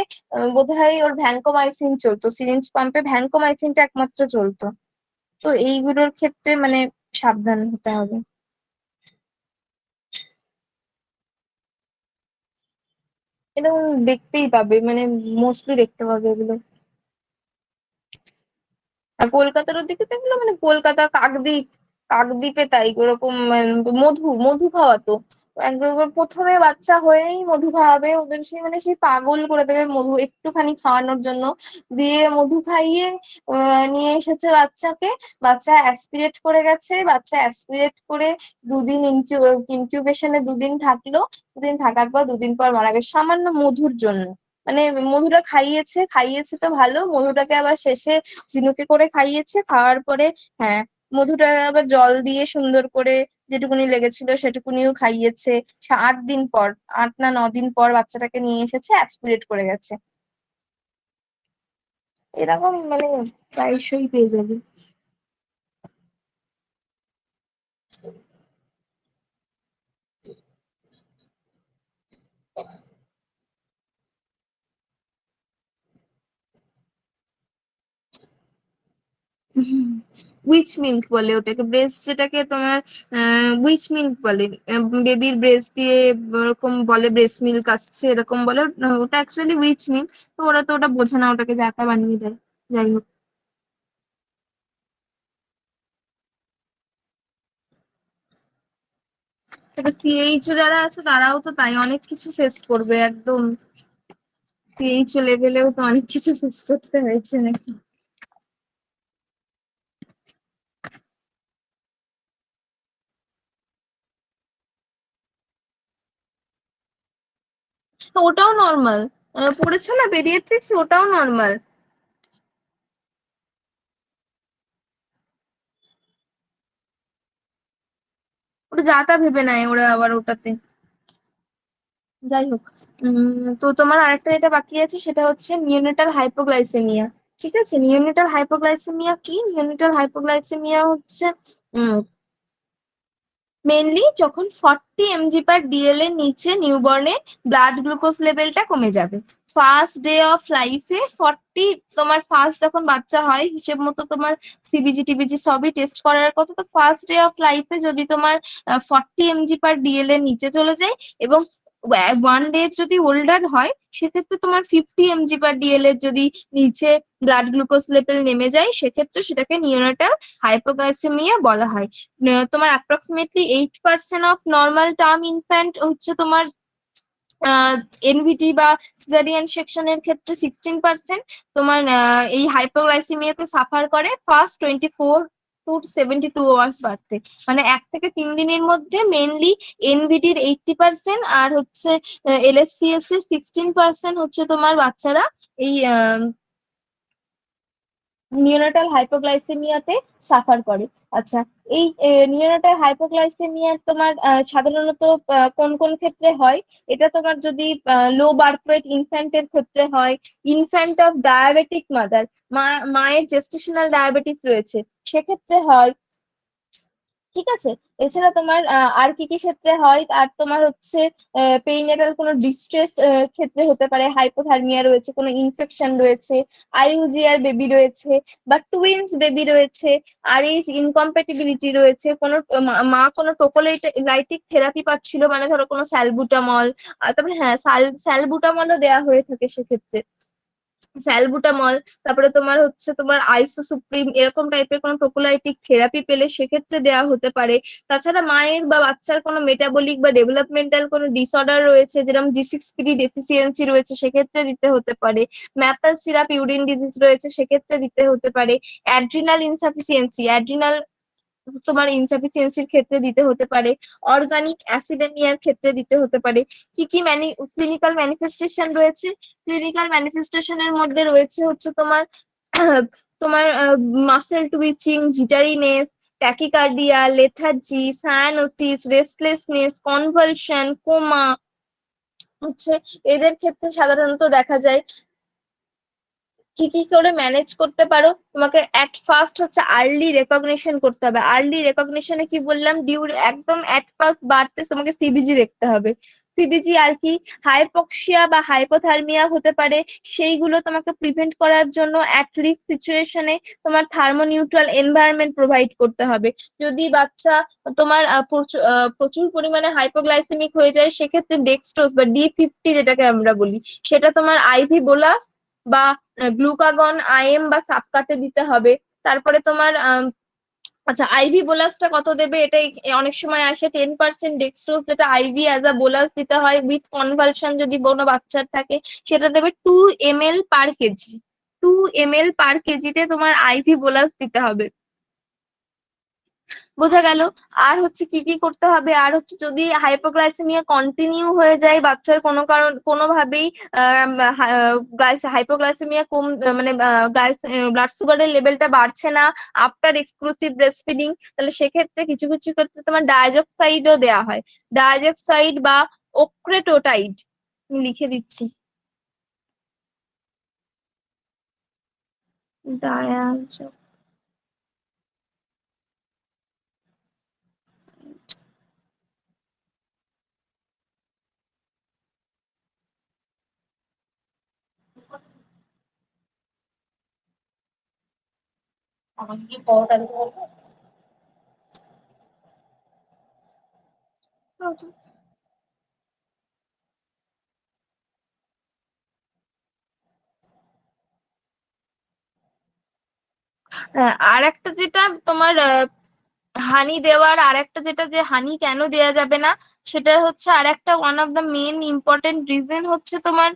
বোধহয় ওর ভ্যানকোমাইসিন চলতো, সিরিঞ্জ পাম্পে ভ্যানকোমাইসিনটা একমাত্র চলতো। তো এইগুলোর ক্ষেত্রে মানে সাবধান হতে হবে। এরকম দেখতেই পাবে, মানে মোস্টলি দেখতে পাবে এগুলো। আর কলকাতার ওদিকে তো এগুলো মানে কলকাতা কাকদ্বীপ, কাকদ্বীপে তাই ওরকম মধু মধু খাওয়াতো একদম। প্রথমে বাচ্চা হয়েই মধু খাওয়াবে ওদের, সেই মানে সেই পাগল করে দেবে মধু একটুখানি খাওয়ানোর জন্য। দিয়ে মধু খাইয়ে নিয়ে এসেছে বাচ্চাকে, বাচ্চা অ্যাসপিরেট করে গেছে, বাচ্চা অ্যাসপিরেট করে 2 দিন ইনকিউবেশনে 2 দিন থাকলো। 2 দিন থাকার পর 2 দিন পর মারা গেছে সামান্য মধুর জন্য। মানে মধুটা খাইয়েছে খাইয়েছে তো ভালো, মধুটাকে আবার শেষে ঝিনুকে করে খাইয়েছে, খাওয়ার পরে হ্যাঁ মধুটা আবার জল দিয়ে সুন্দর করে যেটুকুনি লেগেছিল সেটুকুনিও খাইয়েছে। 8 দিন পর, 8 না 9 দিন পর বাচ্চাটাকে নিয়ে এসেছে, অ্যাসপিরেট করে গেছে। এরকম মানে প্রায়শই পেয়ে যাবে। উইচ মিল্ক বলে ওটাকে, ব্রেস্ট যেটাকে তোমার উইচ মিল্ক বলে, বেবির ব্রেস্ট দিয়ে ওরকম বলে, ব্রেস্ট মিল্ক আসছে এরকম বলে, ওটা অ্যাকচুয়ালি উইচ মিল্ক। তো ওরা তো ওটা বোঝে না, ওটাকে যা তা বানিয়ে দেয়। যাই হোক, সেটা সিএইচ যারা আছে তারাও তো তাই, অনেক কিছু ফেস করবে একদম। সিএইচ লেভেলেও তো অনেক কিছু ফেস করতে হয়েছে নাকি। তো ওটাও নর্মাল, পড়েছো না পেডিয়াট্রিক্স, ওটাও নর্মাল। ওটা যা তা ভেবে নেয় ওরা আবার ওটাতে। যাই হোক, তো তোমার আরেকটা যেটা বাকি আছে সেটা হচ্ছে নিওনেটাল হাইপোগ্লাইসেমিয়া। ঠিক আছে, নিওনেটাল হাইপোগ্লাইসেমিয়া কি? নিওনেটাল হাইপোগ্লাইসেমিয়া হচ্ছে মেনলি যখন 40 mg/dl এর নিচে নিউবর্নের ব্লাড গ্লুকোজ লেভেলটা কমে যাবে। ফার্স্ট ডে অফ লাইফে 40, তোমার ফার্স্ট যখন বাচ্চা হয় হিসেব মতো তোমার সিবিজি টিবিজি সবই টেস্ট করার কথা, তো ফার্স্ট ডে অফ লাইফে যদি তোমার 40 mg/dl এর নিচে চলে যায়, এবং 1 ডে যদি ওল্ডার হয় সেক্ষেত্রে তোমার 50 mg/dl এর যদি নিচে ব্লাড গ্লুকোজ লেভেল নেমে যায়, সেক্ষেত্রে সেটাকে নিওনেটাল হাইপোগ্লাইসেমিয়া বলা হয়। তোমার approximately 8% of normal term infant হচ্ছে তোমার এনভিটি বা সিজারিয়ান সেকশনের ক্ষেত্রে 16% তোমার এই হাইপোগ্লাইসেমিয়াতে সাফার করে ফার্স্ট 24 to 72 আওয়ার্স বাড়তে। মানে 1 থেকে 3 দিনের মধ্যে মেনলি এনভিটির 80% আর হচ্ছে এলএসসিএস এর 16% হচ্ছে তোমার বাচ্চারা এই নিওনাটাল হাইপোগ্লাইসেমিয়াতে সাফার করে। আচ্ছা, এই নিওনাটাল হাইপোগ্লাইসেমিয়ার তোমার সাধারণত কোন কোন ক্ষেত্রে হয়? এটা তোমার যদি লো বার্থ ওয়েট ইনফ্যান্টের ক্ষেত্রে হয়, ইনফ্যান্ট অফ ডায়াবেটিক মাদার, মায়ের জেস্টেশনাল ডায়াবেটিস রয়েছে সেক্ষেত্রে হয়। ঠিক আছে, এছাড়া তোমার আর কি কি ক্ষেত্রে হয়? আর তোমার হচ্ছে পেরিনেটাল কোনো ডিস্ট্রেস ক্ষেত্রে হতে পারে, হাইপোথার্মিয়া রয়েছে, কোনো ইনফেকশন রয়েছে, আইইউজিআর বেবি রয়েছে, বা টুইন্স বেবি রয়েছে, আর এইচ ইনকম্প্যাটিবিলিটি রয়েছে, কোনো মা কোনো টোকোলাইটিক থেরাপি পাচ্ছিল, মানে ধরো কোনো স্যালবুটামল, তারপরে হ্যাঁ স্যালবুটামলও দেওয়া হয়ে থাকে সেক্ষেত্রে, স্যালবুটামল। তারপরে তোমার হচ্ছে তোমার আইসোসুপ্রিম, এরকম টাইপের কোনো প্রোকোলাইটিক থেরাপি পেলে সেক্ষেত্রে দেওয়া হতে পারে। তাছাড়া মায়ের বা বাচ্চার কোনো মেটাবলিক বা ডেভেলপমেন্টাল কোনো ডিসঅর্ডার রয়েছে, যেরকম G6PD ডেফিসিয়েন্সি রয়েছে সেক্ষেত্রে দিতে হতে পারে। ম্যাপল সিরাপ ইউরিন ডিজিজ রয়েছে সেক্ষেত্রে দিতে হতে পারে। অ্যাড্রিনাল ইনসাফিসিয়েন্সি, অ্যাড্রিনাল তোমার ইনসাফিসিয়েন্সির ক্ষেত্রে দিতে হতে পারে। অর্গানিক অ্যাসিডেমিয়ার ক্ষেত্রে দিতে হতে পারে। কি কি ক্লিনিক্যাল ম্যানিফেস্টেশন রয়েছে? ক্লিনিক্যাল ম্যানিফেস্টেশনের মধ্যে রয়েছে হচ্ছে তোমার তোমার muscle twitching, jitteriness, tachycardia, lethargy, cyanosis, restlessness, convulsion, coma হচ্ছে এদের ক্ষেত্রে সাধারণত দেখা যায়। কি কি করে ম্যানেজ করতে পারো? তোমাকে অ্যাট ফার্স্ট হচ্ছে আর্লি রেকগনিশন করতে হবে। আর্লি রেকগনিশনে কি বললাম, একদম অ্যাট ফার্স্ট বাড়তে তোমাকে সিবিজি দেখতে হবে। সিবিজি আর কি, হাইপক্সিয়া বা হাইপোথার্মিয়া হতে পারে, সেইগুলো তোমাকে প্রিভেন্ট করার জন্য অ্যাট রিস্ক সিচুয়েশনে তোমার থার্মোনিউট্রাল এনভায়রনমেন্ট প্রোভাইড করতে হবে। যদি বাচ্চা তোমার প্রচুর পরিমাণে হাইপোগ্লাইসেমিক হয়ে যায়, সেক্ষেত্রে ডেক্সট্রোজ বা D50 যেটাকে আমরা বলি, সেটা তোমার আইভি বোলাস বা গ্লুকাগন আইএম বা সাবকাটে দিতে হবে। তারপরে তোমার আচ্ছা, আইভি বোলাসটা কত দেবে? এটাই অনেক সময় আসে 10% ডেক্সট্রোজ, যেটা আইভি অ্যাজ আ বোলাস দিতে হয় উইথ কনভালশন যদি কোনো বাচ্চার থাকে, সেটা দেবে 2 ml/kg। 2 ml/kg তে তোমার আইভি বোলাস দিতে হবে। বোঝা গেল। আর হচ্ছে কি কি করতে হবে, আর হচ্ছে যদি হাইপোগ্লাইসেমিয়া কন্টিনিউ হয়ে যায়, বাচ্চার কোনো কারণ কোনোভাবেই হাইপোগ্লাইসেমিয়া কম মানে ব্লাড সুগারের লেভেলটা বাড়ছে না আফটার এক্সক্লুসিভ ব্রেস্ট ফিডিং, তাহলে সেক্ষেত্রে কিছু কিছু ক্ষেত্রে তোমার ডায়াজক্সাইডও দেওয়া হয়। ডায়াজক্সাইড বা ওক্রেটোটাইড, লিখে দিচ্ছি। ডায়াজ আমাকে কি পড়াটা দিতে বলবো? হ্যাঁ, আর একটা যেটা তোমার হানি দেওয়ার আর একটা যেটা, যে হানি কেন দেয়া যাবে না, সেটা হচ্ছে আর একটা one of the main important reason হচ্ছে তোমার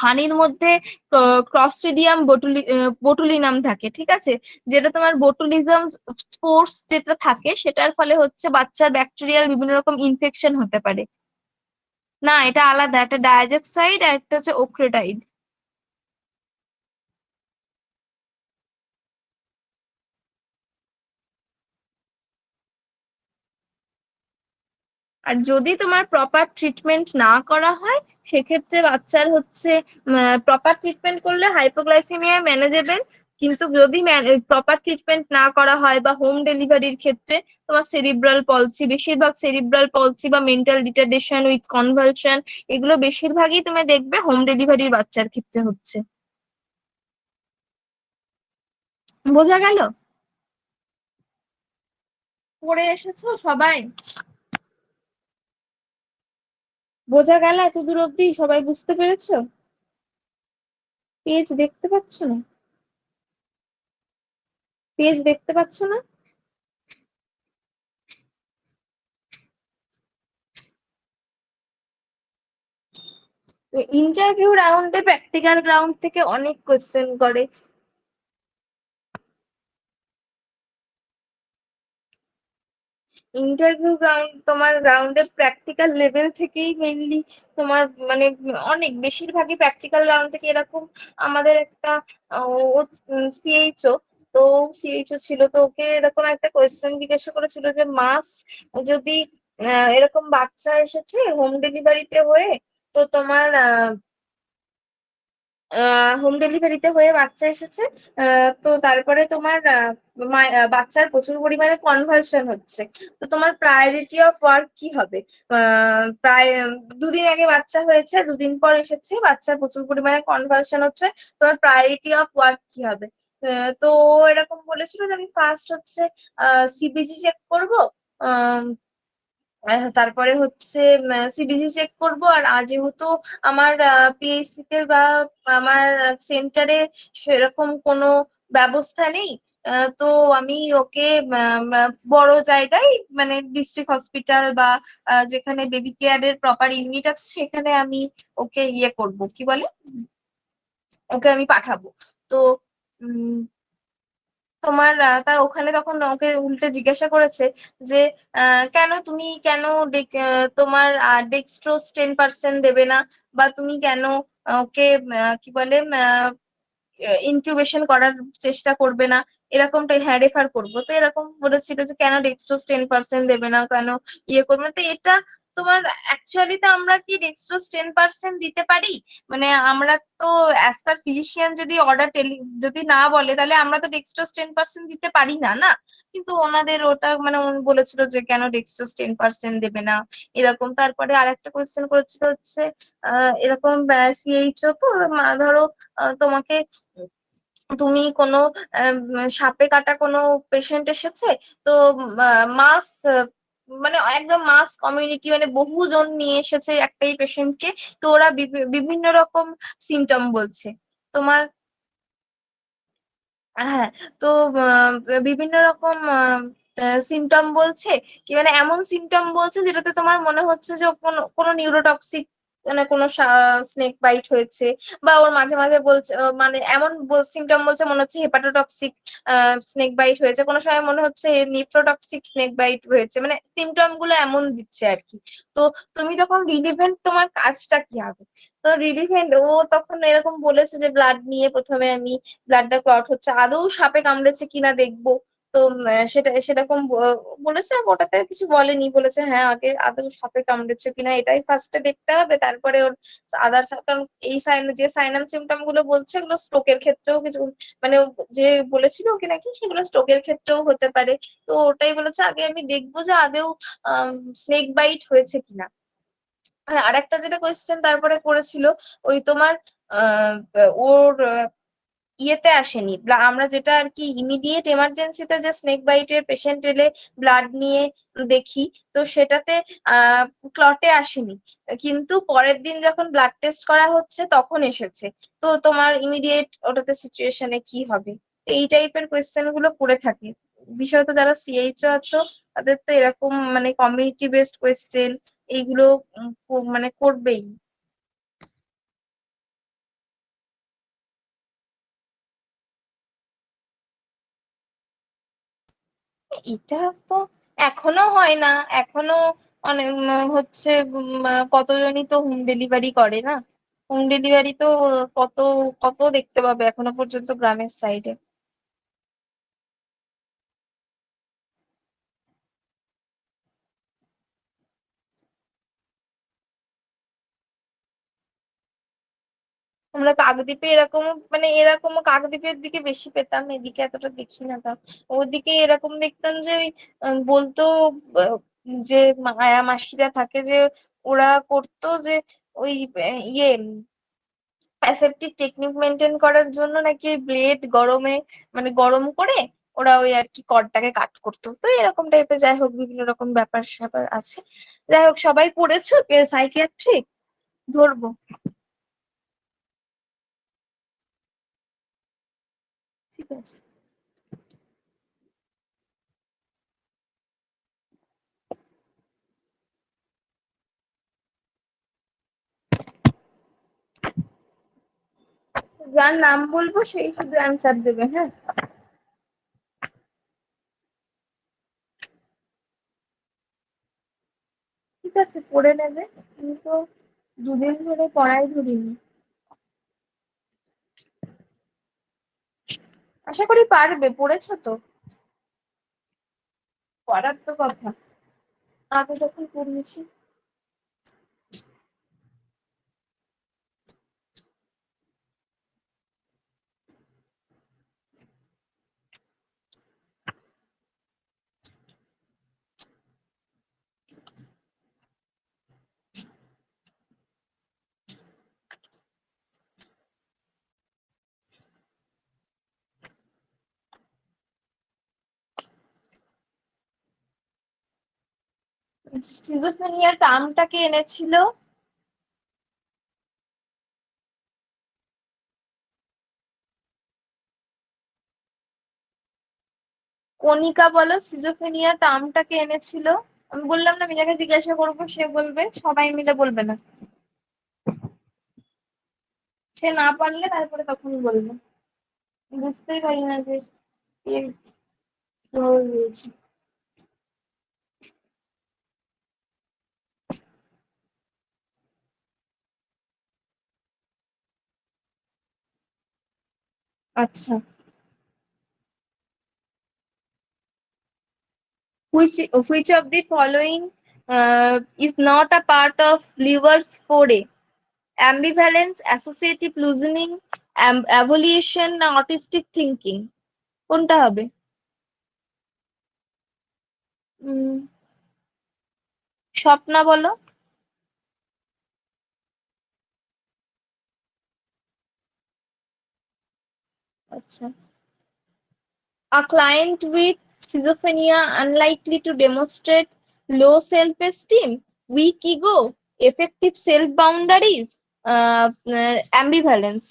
হানির মধ্যে ক্লস্ট্রিডিয়াম বোটুলিনাম থাকে, ঠিক আছে? যেটা তোমার বোটুলিজম স্পোর্স যেটা থাকে, সেটার ফলে হচ্ছে বাচ্চার ব্যাকটেরিয়াল বিভিন্ন রকম ইনফেকশন হতে পারে। না, এটা আলাদা, একটা ডায়াজেক্সাইড আর একটা হচ্ছে ওক্রেটাইড। আর যদি তোমার প্রপার ট্রিটমেন্ট না করা হয়, সেক্ষেত্রে বাচ্চার হচ্ছে প্রপার ট্রিটমেন্ট করলে হাইপোগ্লাইসেমিয়া ম্যানেজেবল, কিন্তু যদি প্রপার ট্রিটমেন্ট না করা হয় বা হোম ডেলিভারির ক্ষেত্রে তোমার সেরিব্রাল পলসি, বেশিরভাগ সেরিব্রাল পলসি বা মেন্টাল রিটার্ডেশন উইথ কনভালশন, এগুলো বেশিরভাগই তুমি দেখবে হোম ডেলিভারির বাচ্চার ক্ষেত্রে হচ্ছে। বোঝা গেল? পড়ে এসেছো সবাই? বোঝা গেল এত দূর অব্দি? সবাই বুঝতে পেরেছো? পেজ দেখতে পাচ্ছ না? পেজ দেখতে পাচ্ছ না? ইন্টারভিউ রাউন্ডে প্র্যাকটিক্যাল রাউন্ড থেকে অনেক কোশ্চেন করে। ইন্টারভিউ রাউন্ড তোমার রাউন্ডে প্র্যাকটিক্যাল লেভেল থেকেই মেইনলি তোমার মানে অনেক বেশিরভাগই প্র্যাকটিক্যাল রাউন্ড থেকে এরকম। আমাদের একটা সিএইচও, তো সিএইচও ছিল, তো ওকে এরকম একটা কোয়েশ্চেন জিজ্ঞাসা করেছিল যে মাস যদি এরকম বাচ্চা এসেছে হোম ডেলিভারিতে হয়ে, তো তোমার হোম ডেলিভারিতে হয়ে বাচ্চা এসেছে, তো তারপরে তোমার বাচ্চার প্রচুর পরিমাণে কনভালশন হচ্ছে, তো তোমার প্রায়োরিটি অফ ওয়ার্ক কি হবে? প্রায় দুদিন আগে বাচ্চা হয়েছে, দুদিন পর এসেছে, বাচ্চার প্রচুর পরিমাণে কনভালশন হচ্ছে, তোমার প্রায়োরিটি অফ ওয়ার্ক কি হবে? তো ও এরকম বলেছিল যে আমি ফার্স্ট হচ্ছে সিবিজি চেক করবো, তারপরে হচ্ছে সিবিজি চেক করব। আর যেহেতু আমার পিএইচসি তে বা আমার সেন্টারে সেরকম কোনো ব্যবস্থা নেই, তো আমি ওকে বড় জায়গায় মানে ডিস্ট্রিক্ট হসপিটাল বা যেখানে বেবি কেয়ারের প্রপার ইউনিট আছে সেখানে আমি ওকে ইয়ে করব, কি বলে, ওকে আমি পাঠাবো। তো উম তোমার তা ওখানে তখন ওকে উল্টে জিজ্ঞাসা করেছে যে কেন তুমি কেন তোমার ডেক্সট্রোজ 10% দেবে না, বা তুমি কেন ওকে কি বলে ইনকিউবেশন করার চেষ্টা করবে না, এরকমটাই, হ্যাঁ রেফার করবো, তো এরকম বলেছিল যে কেন ডেক্সট্রোজ 10% দেবে না, কেন ইয়ে করবে না। তো এটা তোমার অ্যাকচুয়ালি তো আমরা কি ডেক্সট্রোজ 10% দিতে পারি? মানে আমরা তো অ্যাজ পার ফিজিশিয়ান যদি অর্ডার যদি না বলে, তাহলে আমরা তো ডেক্সট্রোজ 10% দিতে পারি না, না? কিন্তু ওনাদের ওটা মানে বলেছিল যে কেন ডেক্সট্রোজ 10% দেবে না, এরকম। তারপরে আরেকটা কোয়েশ্চেন করেছিল হচ্ছে এরকম সিএইচও তো ধরো তোমাকে, তুমি সাপে কাটা কোনো পেশেন্ট এসেছে, তো মাস মানে একদম মাস কমিউনিটি মানে বহুজন নিয়ে এসেছে একটাই পেশেন্টকে, তো ওরা বিভিন্ন রকম সিমটম বলছে তোমার। হ্যাঁ, তো বিভিন্ন রকম সিমটম বলছে, কি মানে এমন সিমটম বলছে যেটাতে তোমার মনে হচ্ছে যে কোনো কোনো নিউরোটক্সিক মানে কোনো স্নেক বাইট হয়েছে, বা ওর মাঝে মাঝে বলছে মানে এমন সিমটম বলছে মনে হচ্ছে হেপাটোটক্সিক স্নেক বাইট হয়েছে, কোনো সময় মনে হচ্ছে নিফ্রোটক্সিক স্নেক বাইট হয়েছে, মানে সিমটম গুলো এমন দিচ্ছে আর কি। তো তুমি তখন রিলিভেন্ট, তোমার কাজটা কি হবে? তো রিলিভেন্ট ও তখন এরকম বলেছে যে ব্লাড নিয়ে প্রথমে আমি, ব্লাডটা ক্লট হচ্ছে, আদৌ সাপে কামড়েছে কিনা দেখবো। তো সেটা সেরকম বলেছে, আর ওটাতে কিছু বলেনি, বলেছে হ্যাঁ আগে আদৌ সাপে কামড়েছে কিনা এটাই ফার্স্টে দেখতে হবে, তারপরে ওর আদার্স। কারণ এই সাইন, যে সাইন এন্ড সিমটম গুলো বলছে এগুলো স্ট্রোকের ক্ষেত্রেও কিছু, মানে ও যে বলেছিল ওকে নাকি সেগুলো স্ট্রোকের ক্ষেত্রেও হতে পারে। তো ওটাই বলেছে আগে আমি দেখবো যে আদৌ স্নেক বাইট হয়েছে কিনা। আর আরেকটা যেটা কোয়েশ্চেন তারপরে করেছিল, ওই তোমার আহ ওর ইয়েতে আসেনি, আমরা যেটা আর কি ইমিডিয়েট এমার্জেন্সিতে যে স্নেক বাইটের পেশেন্ট এলে ব্লাড নিয়ে দেখি, তো সেটাতে ক্লটে আসেনি, কিন্তু পরের দিন যখন ব্লাড টেস্ট করা হচ্ছে তখন এসেছে। তো তোমার ইমিডিয়েট ওটাতে সিচুয়েশনে কি হবে? তো এই টাইপের কোয়েশ্চেন গুলো করে থাকে। বিশেষত যারা সিএইচও আছো তাদের তো এরকম মানে কমিউনিটি বেসড কোয়েশ্চেন এইগুলো মানে করবেই। এটা তো এখনো হয় না, এখনো মানে হচ্ছে কতজনই তো হোম ডেলিভারি করে না। হোম ডেলিভারি তো কত কত দেখতে পাবে এখনো পর্যন্ত গ্রামের সাইডে। আমরা কাকদ্বীপে এরকম, মানে এরকমও কাকদ্বীপের দিকে বেশি পেতাম, এদিকে এতটা দেখি না। তা ওদিকে এরকম দেখতাম যে ওই বলতো আহ, যে মায়া মাসিরা থাকে যে ওরা করতো যে ওই ইয়ে অ্যাসেপটিক টেকনিক মেনটেন করার জন্য নাকি ওই ব্লেড গরমে, মানে গরম করে ওরা ওই আর কি কর্ডটাকে কাট করতো। তো এরকম টাইপের যাই হোক বিভিন্ন রকম ব্যাপার স্যাপার আছে। যাই হোক সবাই পড়েছো সাইকিয়াট্রিক, ধরবো। ঠিক আছে। যার নাম বলবো সেই শুধু অ্যান্সার দেবে, হ্যাঁ? ঠিক আছে, পড়ে নেবে। আমি তো দুদিন ধরে পড়াই ধরিনি। আশা করি পারবে, পড়েছো তো, পড়ার তো কথা, আগে যখন পড়িয়েছি। সিজোফ্রেনিয়া টার্মটা কে এনেছিল? কণিকা বলো, সিজোফ্রেনিয়া টার্মটাকে এনেছিল? আমি বললাম না, আমি যাকে জিজ্ঞাসা করবো সে বলবে, সবাই মিলে বলবে না। সে না পারলে তারপরে তখন বলবে। বুঝতেই পারি না যে কে কিভাবে হয়েছে। আচ্ছা, which of the following is not a part of Lever's 4A? Ambivalence, associative reasoning, evaluation না autistic thinking? কোনটা হবে? উম স্বপ্না বলো। আচ্ছা, a client with schizophrenia unlikely to demonstrate low self-esteem, weak ego, effective self-boundaries, ambivalence।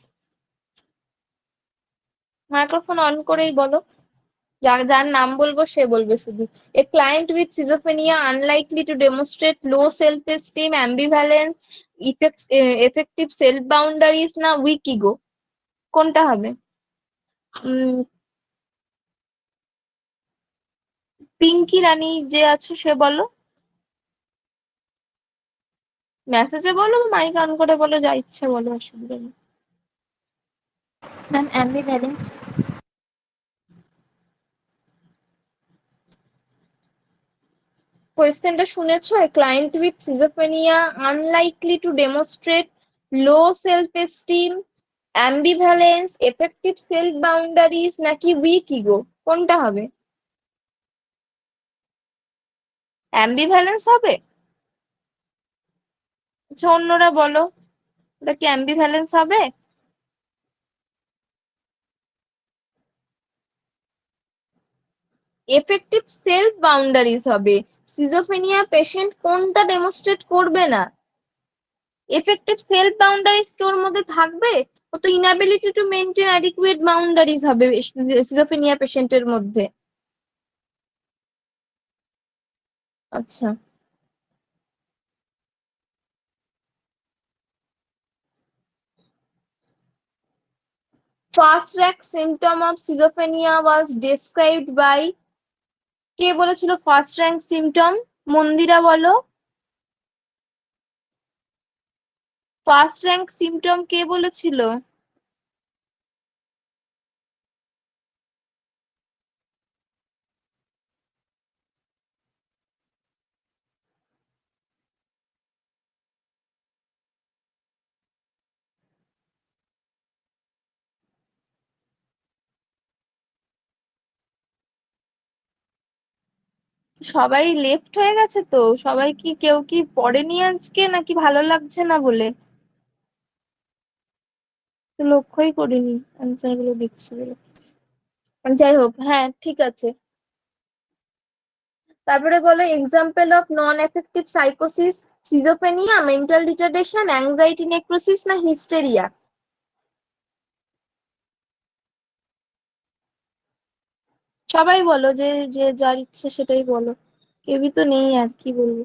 Microphone on করেই বলো। যার নাম বলবো সে বলবে শুধু। A client with schizophrenia unlikely to demonstrate low self esteem, ambivalence, effective self boundaries না উইক ইগো, কোনটা হবে? পিঙ্কি রানী যে আছে সে বলো, মেসেজে বলো বা মাইক অন করে বলো, যা ইচ্ছে বলো, অসুবিধা নেই।
Ma'am ambivalence.
কোয়েশ্চেনটা শুনেছো? A client with schizophrenia unlikely to demonstrate low self esteem, ambivalence, effective self boundaries নাকি উইক ইগো, কোনটা হবে? অ্যাম্বিভ্যালেন্স হবে? আচ্ছা অন্যরা বলো, ওটা কি অ্যাম্বিভ্যালেন্স হবে? এফেক্টিভ সেলফ বাউন্ডারিজ হবে। সিজোফেনিয়া পেশেন্ট কোনটা ডেমনস্ট্রেট করবে না? এফেক্টিভ সেলফ বাউন্ডারিজ কি ওর মধ্যে থাকবে? ও তো inability to maintain adequate boundaries হবে সিজোফেনিয়া পেশেন্টের মধ্যে। আচ্ছা, first rank symptom of schizophrenia was described by, কে বলেছিল ফার্স্ট র্যাঙ্ক সিম্পটম? মন্দিরা বলো, ফার্স্ট র্যাঙ্ক সিম্পটম কে বলেছিল? সবাই লেফট হয়ে গেছে তো, সবাই কি, কেউ কি পড়েনি আজকে নাকি ভালো লাগছে না বলে? তো লক্ষ্যই করিনি অ্যান্সার গুলো দেখছি বলে। যাই হোক, হ্যাঁ ঠিক আছে। তারপরে বলো এক্সাম্পল অফ নন এফেক্টিভ সাইকোসিস, schizophrenia, mental retardation, anxiety necrosis না হিস্টেরিয়া? সবাই বলো, যে যে যার ইচ্ছে সেটাই বলো, কেউই তো নেই আর কি বলবো।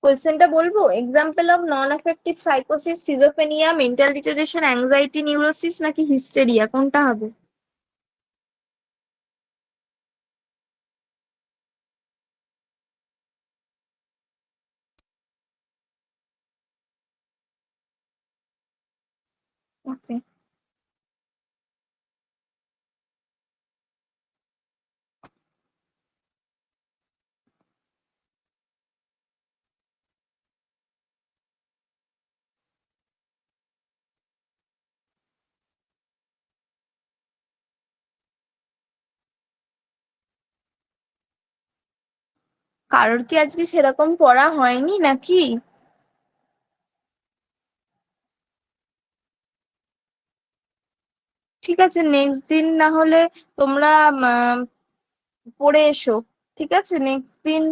কোয়েশ্চেনটা বলবো, এক্সাম্পল অফ নন এফেক্টিভ সাইকোসিস, schizophrenia, mental retardation, anxiety neurosis নাকি হিস্টেরিয়া, কোনটা হবে? ওকে, কারোর কি আজকে সেরকম পড়া হয়নি নাকি? ঠিক আছে, নেক্সট দিন না হলে তোমরা পড়ে এসো। ঠিক আছে, নেক্সট দিন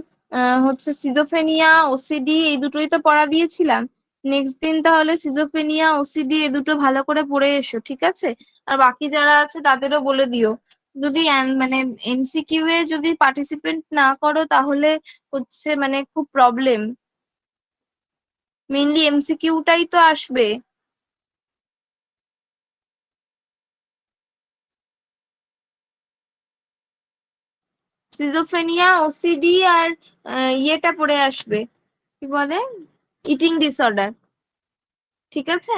হচ্ছে সিজোফেনিয়া, ওসিডি এই দুটোই তো পড়া দিয়েছিলাম। নেক্সট দিন তাহলে সিজোফেনিয়া, ওসিডি এ দুটো ভালো করে পড়ে এসো, ঠিক আছে? আর বাকি যারা আছে তাদেরও বলে দিও। যদি মানে এমসিকিউ এ যদি পার্টিসিপেট না করো তাহলে হচ্ছে মানে খুব প্রবলেম। মেইনলি এমসিকিউটাই তো আসবে। সিজোফেনিয়া, ওসিডি আর ইয়েটা পড়ে আসবে, কি বলে, ইটিং ডিসঅর্ডার। ঠিক আছে,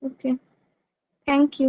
ওকে, থ্যাংক ইউ।